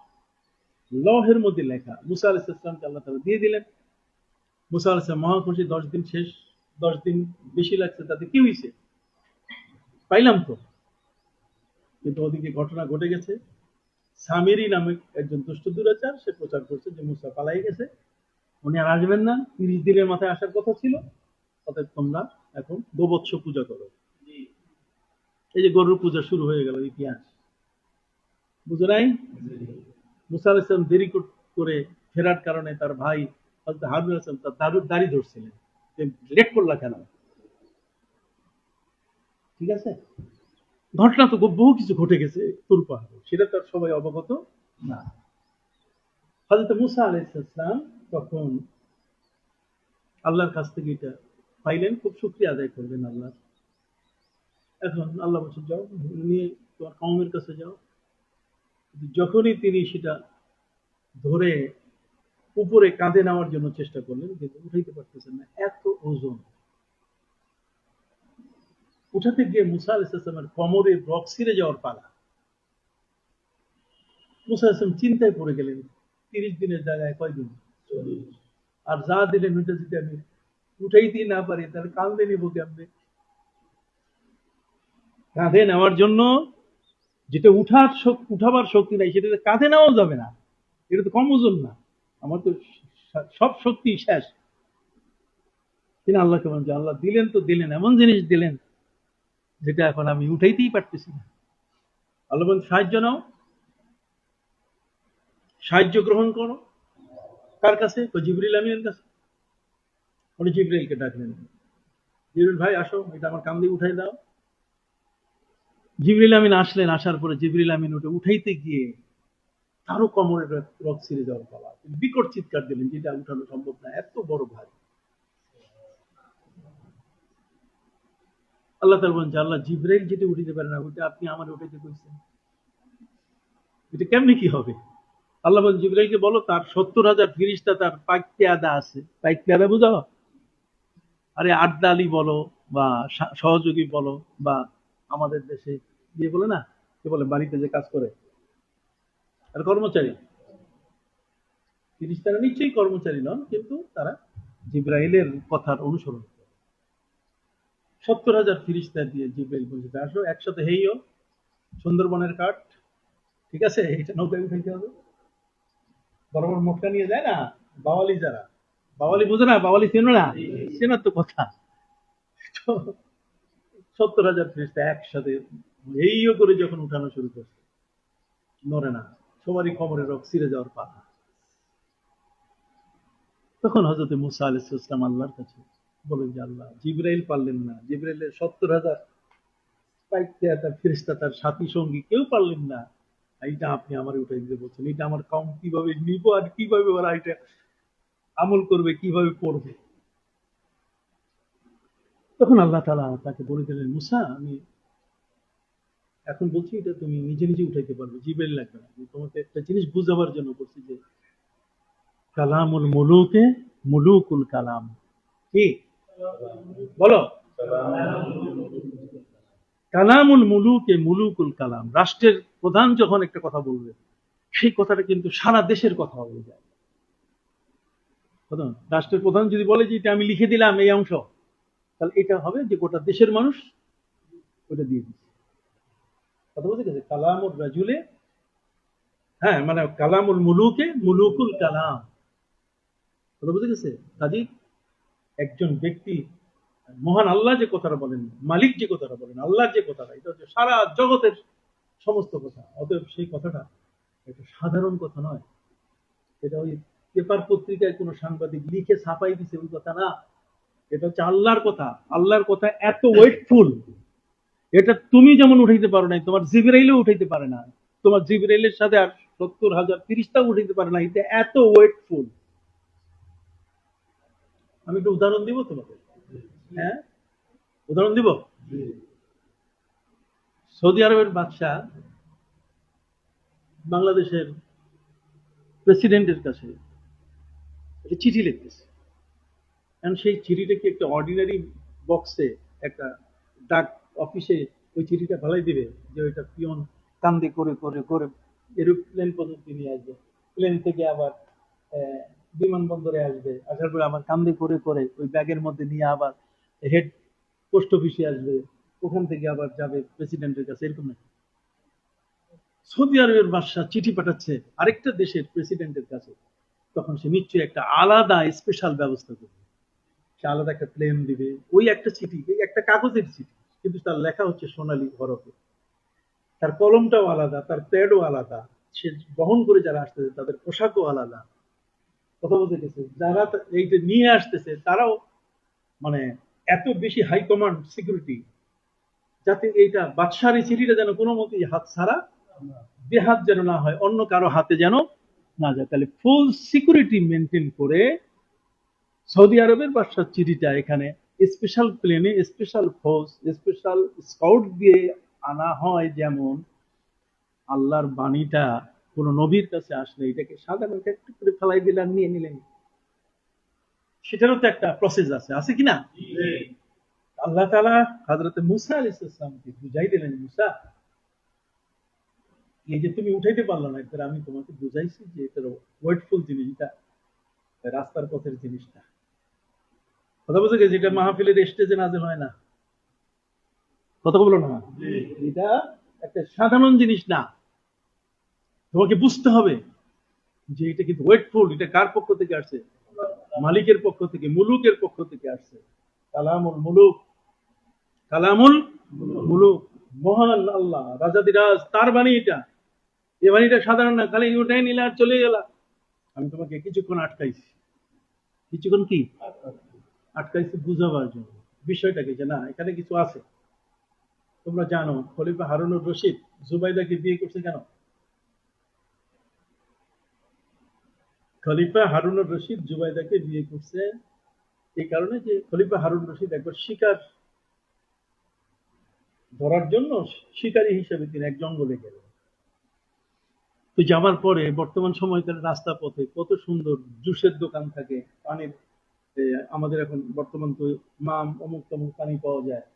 লহের মধ্যে লেখা। মুসা আলাইহিস সালামকে আল্লাহ তাআলা দিয়ে দিলেন। মুসা আলাইহিস সালাম মহাখুশি। 10 দিন শেষ, 10 দিন বেশি লাগছে তাতে কি হয়েছে? পাইলাম তো। কিন্তু ওদিকে ঘটনা ঘটে গেছে। সামিরি নামে একজন দুষ্ট দুরাচার, সে প্রচার করছে যে মুসা পালাই গেছে, উনি আর আসবেন না, 30 দিনের মাথায় আসার কথা ছিল, অতএব তোমরা এখন গোবৎস পূজা করো। এই যে গরুর পূজা শুরু হয়ে গেল, ইতিহাস বুঝো নাই? মুসা আলাইহিস সালাম দেরি করে ফেরার কারণে তার ভাই হযরত হারুন আলাইহিস সালাম তার দাড়ি ধরছিলেন যে লেট করলা কেন? ঠিক আছে? ঘটনা তো বহু কিছু ঘটে গেছে তুরপার, সেটা তো আর সবাই অবগত না। হযরত মুসা আলাইহিস সালাম তখন আল্লাহর কাছ থেকে এটা পাইলেন, খুব শুকরিয়া আদায় করবেন আল্লাহ। এখন আল্লাহ বলছেন যাও নিয়ে তোমার কওমের কাছে যাও। যখনই তিনি সেটা ধরে উপরে কাঁধে নেওয়ার জন্য চেষ্টা করলেন, কিন্তু উঠাইতে পারতেছেন না, এত ওজন। উঠাতে গিয়ে মুসা আলাইহিস সালামের কোমরে রক ছিঁড়ে যাওয়ার পালা। মুসা আলাইহিস সালাম চিন্তায় পড়ে গেলেন, 30 দিনের জায়গায় কয়দিন? 40। আর যা দিলেন ওইটা যদি আমি উঠাইতেই না পারি তাহলে কাঁধে নিব কেমনে? কাঁধে নেওয়ার জন্য যেটা উঠাবার শক্তি নাই, সেটা কাঁধে নেওয়া যাবে না। এটা তো কম ওজন না, আমার তো সব শক্তি শেষ। তিনি আল্লাহকে বলছেন, আল্লাহ দিলেন তো দিলেন, এমন জিনিস দিলেন যেটা এখন আমি উঠাইতেই পারতেছি না। আল্লাহ বলেন সাহায্য নাও, সাহায্য গ্রহণ করো। কার কাছে? জিবরিল আমিনের কাছে। উনি জিবরিলকে ডাকলেন, জিবরিল ভাই আসো, এটা আমার কান দিয়ে উঠাই দাও। জিবরিল আমিন আসলেন। আসার পরে জিবরিল আমিন ওটা উঠাইতে গিয়ে তারও কোমরের রক ছিঁড়ে যাওয়ার পালা। বিকট চিৎকার দিলেন, যেটা উঠানো সম্ভব না, এত বড় ভাই। আল্লাহ তাআলা বলেন, আল্লাহ জিবরাইল যেটা উঠাইতে পারে না, ওটা আপনি আমার উঠাইতে কইছেন, এটা কেমনে কি হবে? আল্লাহ বলেন জিবরাইলকে বলো তার 70,000 ফেরেশতা তার পাইক পেয়াদা আছে। পাইক পেয়াদা বুঝাও? আরে আড্ডালি বলো বা সহযোগী বলো, বা আমাদের দেশে দিয়ে বলে না, কে বলে বাড়িতে যে কাজ করে, আর কর্মচারী। ফেরেশতারা নিশ্চয়ই কর্মচারী নন, কিন্তু তারা জিবরাইলের কথার অনুসরণ করে। 70,000 ফেরেশতা দিয়ে জিবরাইল বলছে আসো একসাথে হেইও, সুন্দরবনের কাঠ, ঠিক আছে, এটা নৌকায় উঠাইতে হবে। বড় বড় মোটকা নিয়ে যায় না বাওয়ালি, যারা বাওয়ালি বোঝে না, বাওয়ালি চেনো না? চেনার তো কথা। 70,000 ফেরেশতা একসাথে হেইও করে যখন উঠানো শুরু করছে, নড়ে না, সবারই কোমরে রক ছিঁড়ে যাওয়ার পালা। তখন হযরত মুসা আলাইহিস সালাম আল্লাহর কাছে বলেন যে আল্লাহ, জিবরাইল পারলেন না, জিবরাইলের 70,000 ফেরেশতা তার সাথী সঙ্গী কেউ পারলেন না, এইটা আপনি আমার উঠাই দিতে বলছেন, এটা আমার কম কিভাবে নিব, আর কিভাবে ওরা এটা আমল করবে, কিভাবে পড়বে? তখন আল্লাহ তাআলা তাকে বলে দিলেন, মুসা আমি এখন বলছি এটা তুমি নিজে নিজে উঠাইতে পারবে, জিবরাইল লাগবে না। আমি তোমাকে একটা জিনিস বুঝাবার জন্য বলছি যে কালামুল মুলুকে মুলুকুল কালাম। কি বলো? কালামুল মুলুকে মুলুকুল কালাম। রাষ্ট্রের প্রধান যখন একটা কথা বলবে, সেই কথাটা কিন্তু সারা দেশের কথা হয়ে যায়। রাষ্ট্রের প্রধান যদি বলে যে এটা আমি লিখে দিলাম এই অংশ, তাহলে এটা হবে যে গোটা দেশের মানুষ ওটা দিয়ে দিচ্ছে। কথা বুঝে গেছে? কালামুর রাজুলে, হ্যাঁ মানে কালামুল মুলুকে মুলুকুল কালাম। কথা বুঝে গেছে? কাজী একজন ব্যক্তি, মহান আল্লাহ যে কথাটা বলেন, মালিক যে কথাটা বলেন, আল্লাহর যে কথাটা, এটা হচ্ছে সারা জগতের সমস্ত কথা। অতএব সেই কথাটা একটা সাধারণ কথা নয়। এটা ওই পেপার পত্রিকায় কোনো সাংবাদিক লিখে ছাপাই দিছে ওই কথা না। এটা হচ্ছে আল্লাহর কথা। আল্লাহর কথা এত ওয়েটফুল, এটা তুমি যেমন উঠাইতে পারো নাই, তোমার জিবরাইলও উঠাইতে পারে না, তোমার জিবরাইলের সাথে আর 70,000 ফেরেশতাও উঠাইতে পারে না। এটা এত ওয়েটফুল। আমি একটু উদাহরণ দিব তোমাকে। হ্যাঁ, উদাহরণ দিব। সৌদি আরবের বাদশাহ বাংলাদেশের প্রেসিডেন্টের কাছে একটা চিঠি লিখতেছে। কারণ সেই চিঠিটাকে একটা অর্ডিনারি বক্সে, একটা ডাক অফিসে ওই চিঠিটা ফেলাই দিবে, যে ওইটা পিয়ন কান্দে করে করে করে এরোপ্লেন পর্যন্ত নিয়ে আসবে, প্লেন থেকে আবার বিমানবন্দরে আসবে, আসার পরে আবার কান্দে করে করে ওই ব্যাগের মধ্যে নিয়ে আবার হেড পোস্ট অফিসে আসবে, ওখান থেকে আবার যাবে প্রেসিডেন্টের কাছে, এরকম না। সৌদি আরবের বাদশা চিঠি পাঠাচ্ছে আরেকটা দেশের প্রেসিডেন্টের কাছে, তখন সে নিশ্চয়ই একটা আলাদা স্পেশাল ব্যবস্থা করবে। সে আলাদা একটা প্লেন দিবে, ওই একটা চিঠি, একটা কাগজের চিঠি, কিন্তু তার লেখা হচ্ছে সোনালী হরফে, তার কলমটাও আলাদা, তার প্যাডও আলাদা, সে বহন করে যারা আসতেছে তাদের পোশাকও আলাদা। কথা বলতে গেছে, যারা এইটা নিয়ে আসতেছে তারাও মানে এত বেশি হাই কমান্ড সিকিউরিটি, যাতে এইটা বাদশার এই চিঠিটা যেন কোনো মতেই হাত ছাড়া, বেহাত যেন না হয়, অন্য কারো হাতে যেন না যায়। তাহলে ফুল সিকিউরিটি মেনটেন করে সৌদি আরবের বাদশার চিঠিটা এখানে স্পেশাল প্লেনে, স্পেশাল ফোর্স, স্পেশাল স্কাউট দিয়ে আনা হয়। যেমন আল্লাহর বাণীটা কোন নবীর কাছে আসলে এটাকে সাধারণত একটু করে ফেলাই দিলেন, নিয়ে নিলেন, সেটারও তো একটা প্রসেস আছে, আছে কিনা? আল্লাহ তাআলা হযরতে মুসা আলাইহিস সালামকে বুঝাই দিলেন, মুসা এই যে তুমি উঠাইতে পারলো না, এর আমি তোমাকে বুঝাইছি যে এটার ওয়েটফুল জিনিসটা, রাস্তার পথের জিনিসটা। কথা বুঝে গেছে? এটা মাহফিলের স্টেজে নাযিল হয় না। কথা বলো না, এটা একটা সাধারণ জিনিস না। তোমাকে বুঝতে হবে যে এটা কিন্তু ওয়েটফুল। এটা কার পক্ষ থেকে আসছে? মালিকের পক্ষ থেকে, মুলুকের পক্ষ থেকে আসছে। কালামুল মুলুক, কালামুল মুলুক, মহান আল্লাহ রাজাদিরাজ, তার বাণী এটা। এই বাণীটা সাধারণ না, খালি উঠাই নিলে আর চলে গেলা। আমি তোমাকে কিছুক্ষণ আটকাইছি, কিছুক্ষণ কি আটকাইছি বুঝাবার জন্য বিষয়টাকে, যে না এখানে কিছু আছে। তোমরা জানো খলিফা হারুনুর রশিদ জুবাইদাকে বিয়ে করছে কেন? খলিফা হারুনুর রশিদ জুবাইদাকে বিয়ে করছে এই কারণে যে খলিফা হারুন রশিদ একবার শিকার ধরার জন্য শিকারী হিসেবে তিনি এক জঙ্গলে গেলেন। তো যাবার পরে বর্তমান সময়কার রাস্তা পথে কত সুন্দর জুসের দোকান থাকে, পানির, আমাদের এখন বর্তমান তো মাম অমুক তমুক পানি পাওয়া যায়,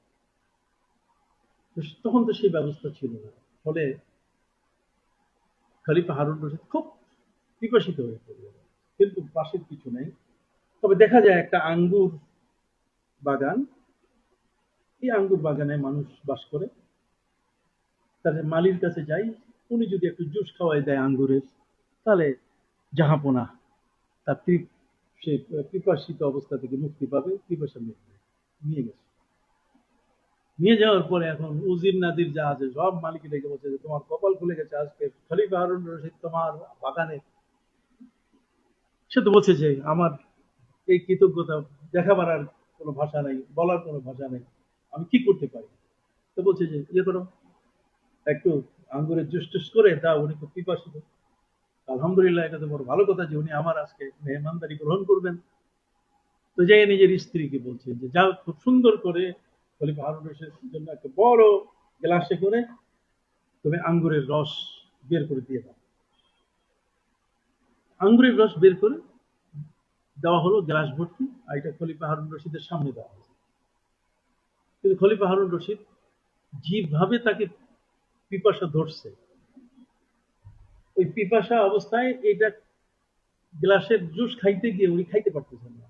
তখন তো সেই ব্যবস্থা ছিল না। ফলে খলিফা হারুন রশিদ খুব পিপাসিত হয়ে পড়লেন, কিন্তু পাশের কিছু নেই। তবে দেখা যায় একটা আঙ্গুর বাগান, এই আঙ্গুর বাগানে মানুষ বাস করে। তার মালির কাছে যাই, উনি যদি একটু জুস খাওয়াই দেয় আঙ্গুরের, তাহলে জাহাপনা, তার সে পিপাসিত অবস্থা থেকে মুক্তি পাবে, পিপাসা মিটবে। নিয়ে গেছে। নিয়ে যাওয়ার পরে এখন উজির নাদির যা আছে সব মালিক ডেকে বলছে যে তোমার কপাল খুলে গেছে, আজকে খলিফা হারুন রশিদ তোমার বাগানে। সে তো বলছে যে আমার এই কৃতজ্ঞতা দেখাবার আর কোনো ভাষা নেই, বলার কোনো ভাষা নেই, আমি কি করতে পারি। তো বলছে যে ইয়ে করো, একটু আঙ্গুরের জুস টুস করে দাও, উনি খুব পিপাসিত। আলহামদুলিল্লাহ, এটা তো বড় ভালো কথা যে উনি আমার আজকে মেহমানদারি গ্রহণ করবেন। তো যাই নিজের স্ত্রীকে বলছে যে যাও, খুব সুন্দর করে খলিফা হারুন রশিদের জন্য একটা বড় গ্লাসে করে তুমি আঙ্গুরের রস বের করে দিয়ে দাও। আঙ্গুরের রস বের করে দেওয়া হলো গ্লাস ভর্তি, আর এটা খলিফা হারুন রশিদের সামনে দেওয়া হলো। কিন্তু খলিফা হারুন রশিদ যেভাবে তাকে পিপাসা ধরছে, ওই পিপাসা অবস্থায় এটা গ্লাসের জুস খাইতে গিয়ে উনি খাইতে পারতেছেন না।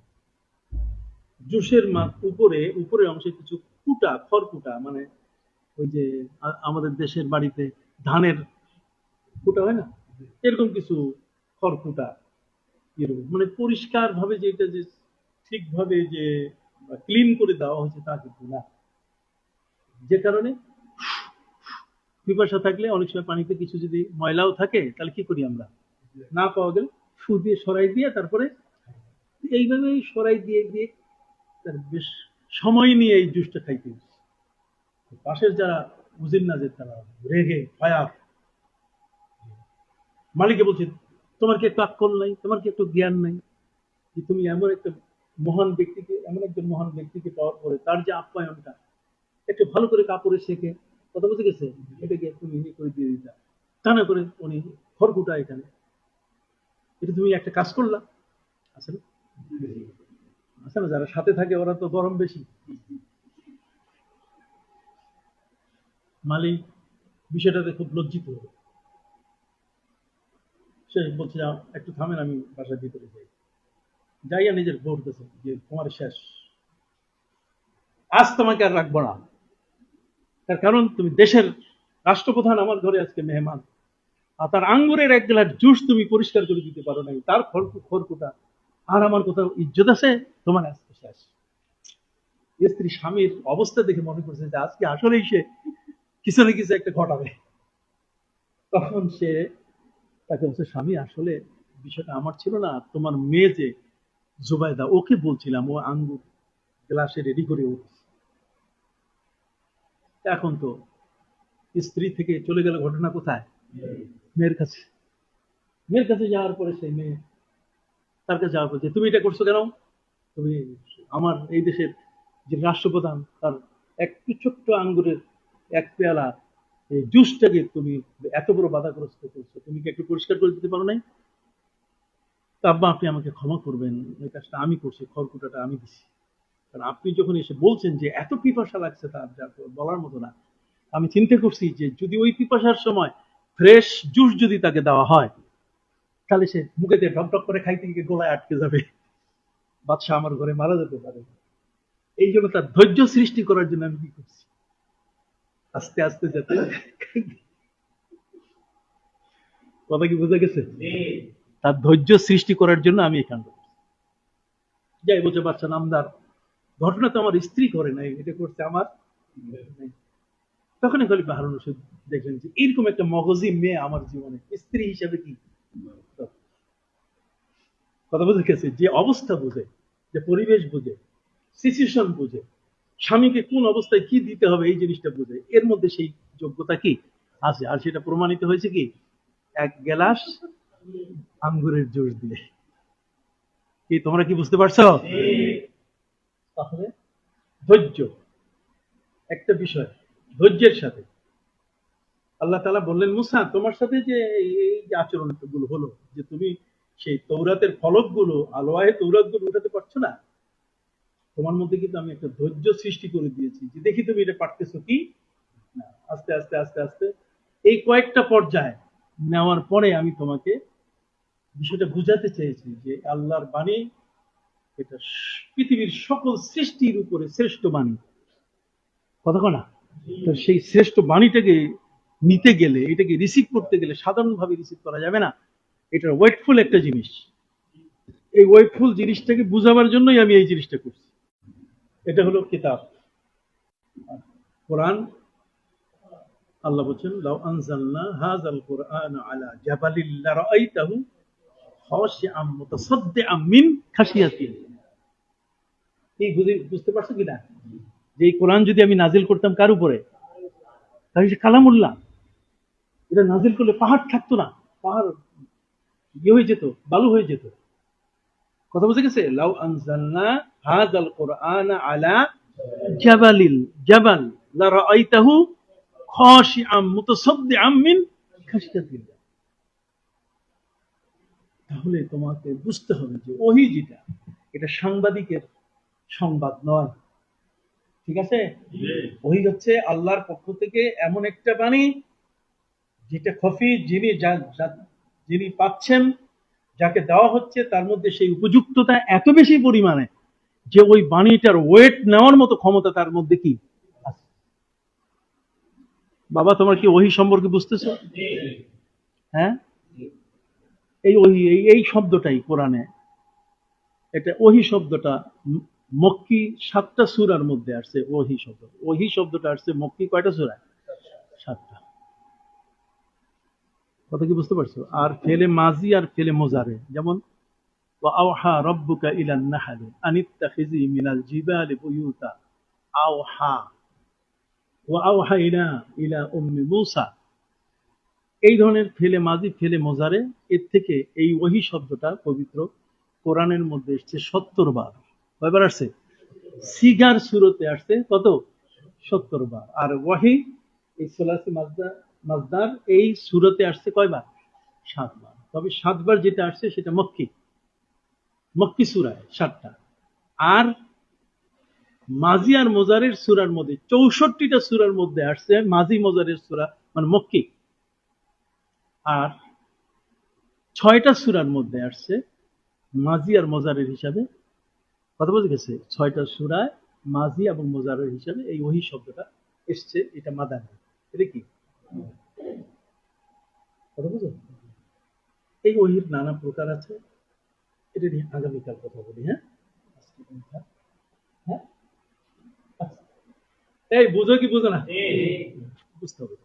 জুসের উপরে উপরের অংশে কিছু কুটা, খড়কুটা, মানে ওই যে আমাদের দেশের বাড়িতে ধানের কুটা হয় না, এরকম কিছু খড়কুটা, এরকম মানে পরিষ্কার ভাবে যে এটা যে ঠিকভাবে যে ক্লিন করে দেওয়া হয়েছে তা কিন্তু না। যে কারণে পিপাসা থাকলে অনেক সময় পানিতে কিছু যদি ময়লাও থাকে তাহলে কি করি আমরা, না পাওয়া গেলে ফু দিয়ে সরাই দিয়ে তারপরে এইভাবেই সরাই দিয়ে দিয়ে তার বেশ সময় নিয়ে এই জুসটা খাইতে হচ্ছে। পাশের যারা বুঝেন না যে তারা রেগে ফায়ার, মালিকে বলছে তোমার কি একটু আক্কল নাই, তোমার কি একটু জ্ঞান নাই, যে তুমি এমন একটা মহান ব্যক্তিকে, এমন একজন মহান ব্যক্তিকে পাওয়ার পরে তার যে আপ্যায়নটা একটু ভালো করে কাপড়ে শেখে, কথা বুঝে গেছে, এটাকে তুমি করে দিয়ে দিতা, তা না করে উনি খড়কুটা এখানে, এটা তুমি একটা কাজ করলা। আসলে আসলে যারা সাথে থাকে ওরা তো গরম বেশি। মালিক বিষয়টাতে খুব লজ্জিত হলো, সে বলছে একটু থামেন, আমি বাসার ভিতরে যাই, যাইয়া নিজের ভোট দিয়েছে যে তোমার শেষ, আজ তোমাকে আর রাখবো না, তার কারণ তুমি দেশের রাষ্ট্রপ্রধান, আমার ঘরে আজকে মেহমান, আর তার আঙ্গুরের এক গ্লাস জুস তুমি পরিষ্কার করে দিতে পারো নাই, তার খড়কুটা আর আমার কোথাও ইজ্জত আছে, তোমার আজকে শেষ। স্ত্রী স্বামীর অবস্থা দেখে মনে করছে যে আজকে আসলেই সে কিছু না কিছু একটা ঘটাবে। তখন সে তাকে বলছে স্বামী আসলে বিষয়টা আমার ছিল না, তোমার মেয়ে যে জুবাইদা ওকে বলছিলাম, ও আঙ্গুর গ্লাসে রেডি করে উঠছে। এখন তো স্ত্রী থেকে চলে গেল ঘটনা কোথায়, মেয়ের কাছে। মেয়ের কাছে যাওয়ার পরে সেই মেয়ে তার কাছে যাওয়ার পরে তুমি এটা করছো কেন, তুমি আমার এই দেশের যে রাষ্ট্রপ্রধান তার একটু ছোট্ট আঙ্গুরের এক পেয়ালা এই জুসটাকে তুমি এত বড় বাধাগ্রস্ত করছো, তুমি কি একটু পরিষ্কার করে দিতে পারো নাই? তা আব্বা আপনি আমাকে ক্ষমা করবেন, এই কাজটা আমি করছি, খড়কুটাটা আমি দিছি। কারণ আপনি যখন এসে বলছেন যে এত পিপাসা লাগছে তার, যা বলার মতো না, আমি চিন্তা করছি যে যদি ওই পিপাসার সময় ফ্রেশ জুস যদি তাকে দেওয়া হয় তাহলে সে মুখে দিয়ে ঢক ঢক করে খাইতে গিয়ে গোলায় আটকে যাবে, বাদশাহ আমার ঘরে মারা যেতে পারে। এই জন্য তার ধৈর্য সৃষ্টি করার জন্য আমি কি করছি, আস্তে আস্তে যাতে, কথা কি বোঝা গেছে, তার ধৈর্য সৃষ্টি করার জন্য আমি এই কাণ্ড করছি। যাই বলছে বাচ্চা নামদার, ঘটনা তো আমার স্ত্রী করে নাই, এটা করছে আমার। তখনই খলিফা হারুন রশিদ দেখলেন যে এরকম একটা মগজি মেয়ে আমার জীবনে স্ত্রী হিসেবে কি, কথা বুঝে গেছে, যে অবস্থা বুঝে, যে পরিবেশ বুঝে, সিচুয়েশন বুঝে, স্বামীকে কোন অবস্থায় কি দিতে হবে এই জিনিসটা বুঝে, এর মধ্যে সেই যোগ্যতা কি আছে। আর সেটা প্রমাণিত হয়েছে কি এক গ্লাস আঙ্গুরের জুস দিয়ে। কি তোমরা কি বুঝতে পারছো? তাহলে ধৈর্য একটা বিষয়, ধৈর্যের সাথে আল্লাহ তাআলা বললেন মুসা তোমার সাথে যে এই যে আচরণ গুলো হলো, যে তুমি সেই তৌরাতের ফলকগুলো, আলোয় তৌরাত গুলো উঠাতে পারছো না, তোমার মধ্যে কিন্তু আমি একটা ধৈর্য সৃষ্টি করে দিয়েছি, যে দেখি তুমি এটা পারতেছো কি না। আস্তে আস্তে আস্তে আস্তে এই কয়েকটা পর্যায়ে নেওয়ার পরে আমি তোমাকে বিষয়টা বুঝাতে চেয়েছি যে আল্লাহর বাণী এটা পৃথিবীর সকল সৃষ্টির উপরে শ্রেষ্ঠ বাণী, কথা না। তো সেই শ্রেষ্ঠ বাণীটাকে নিতে গেলে, এটাকে রিসিভ করতে গেলে সাধারণভাবে রিসিভ করা যাবে না, এটা ওয়েটফুল একটা জিনিস। এই ওয়েটফুল জিনিসটাকে বুঝাবার জন্যই আমি এই জিনিসটা করছি। এটা হলো কিতাব কোরআন। আল্লাহ বলছেন লাউ আনজালনা হাযাল কুরআনা আলা জাবালিল লারাআইতাহু খাশিআম মুতাসাদ্দিআম মিন খাশিয়াতিল্লাহ। এই বুঝতে পারছো কিনা, যে এই কোরআন যদি আমি নাজিল করতাম কার উপরে, তাহলে সে কালামুল্লাহ, এটা নাজিল করলে পাহাড় থাকতো না, পাহাড় ইয়ে হয়ে যেত, বালু হয়ে যেত, কথা বুঝে গেছে। লাউ আনজালনা হাযাল কুরআনা আলা জাবালিল জাবাল লারাআইতাহু খাশিআম মুতাসাদ্দিআম মিন খাশিয়াতিল্লাহ। তাহলে তোমাকে বুঝতে হবে যে ওহী যেটা, এটা সাংবাদিকের সংবাদ নয়, ঠিক আছে? ওহী হচ্ছে আল্লাহর পক্ষ থেকে এমন একটা বাণী যেটা খফি, যিনি পাচ্ছেন, যাকে দেওয়া হচ্ছে, তার মধ্যে সেই উপযুক্ততা এত বেশি পরিমাণে যে ওই বাণীটার ওয়েট নেওয়ার মতো ক্ষমতা তার মধ্যে কি আছে। বাবা তোমার কি ওহী সম্পর্কে বুঝতেছো? হ্যাঁ, এই ওহী এই শব্দটাই কোরআনে, এটা ওহী শব্দটা মক্কি 7টা সূরার মধ্যে আসছে। ওহী শব্দ, ওহী শব্দটা আসছে মক্কি কয়টা সূরা? 7টা। কথা কি বুঝতে পারছো? আর ফেলে মাজি আর ফেলে মোজারে, যেমন ওয়াআওহা রাব্বুকা ইলান নাহলি আনিত্তাখিযি মিনাল জিবালি বুয়ুতা, আওহা ওয়াআওহাইনা ইলা উম্মি মূসা। এই ধরনের ফেলে মাজি ফেলে মোজারে, এর থেকে এই ওহী শব্দটা পবিত্র কোরআনের মধ্যে এসছে 70 বার। কয়বার আসছে? সিগার সুরতে আসছে কত? 70 বার। আর ওয়াহি এই সুলাসি মাজদার এই সুরতে আসছে কয়বার? 7 বার। তবে 7 বার যেটা আসছে সেটা মক্কি সূরায় 7টা। আর মাজি আর মোজারের সূরার মধ্যে 64টা সূরার মধ্যে আসছে মাজি মোজারের সূরা, মানে মক্কি। আর 6টা সূরার মধ্যে আসছে মাজি আর মোজারের হিসাবে। কথা বুঝে গেছে? 6টা সূরায় মাজি এবং মোজারের হিসাবে এই ওহী শব্দটা এসছে। এটা মাদানী। এটা কি? কথা বুঝো? এই ওহীর নানা প্রকার আছে। এটা নিয়ে আগামীকাল কথা বলি। হ্যাঁ, হ্যাঁ, এই বুঝো কি বুঝো না? বুঝতে হবে।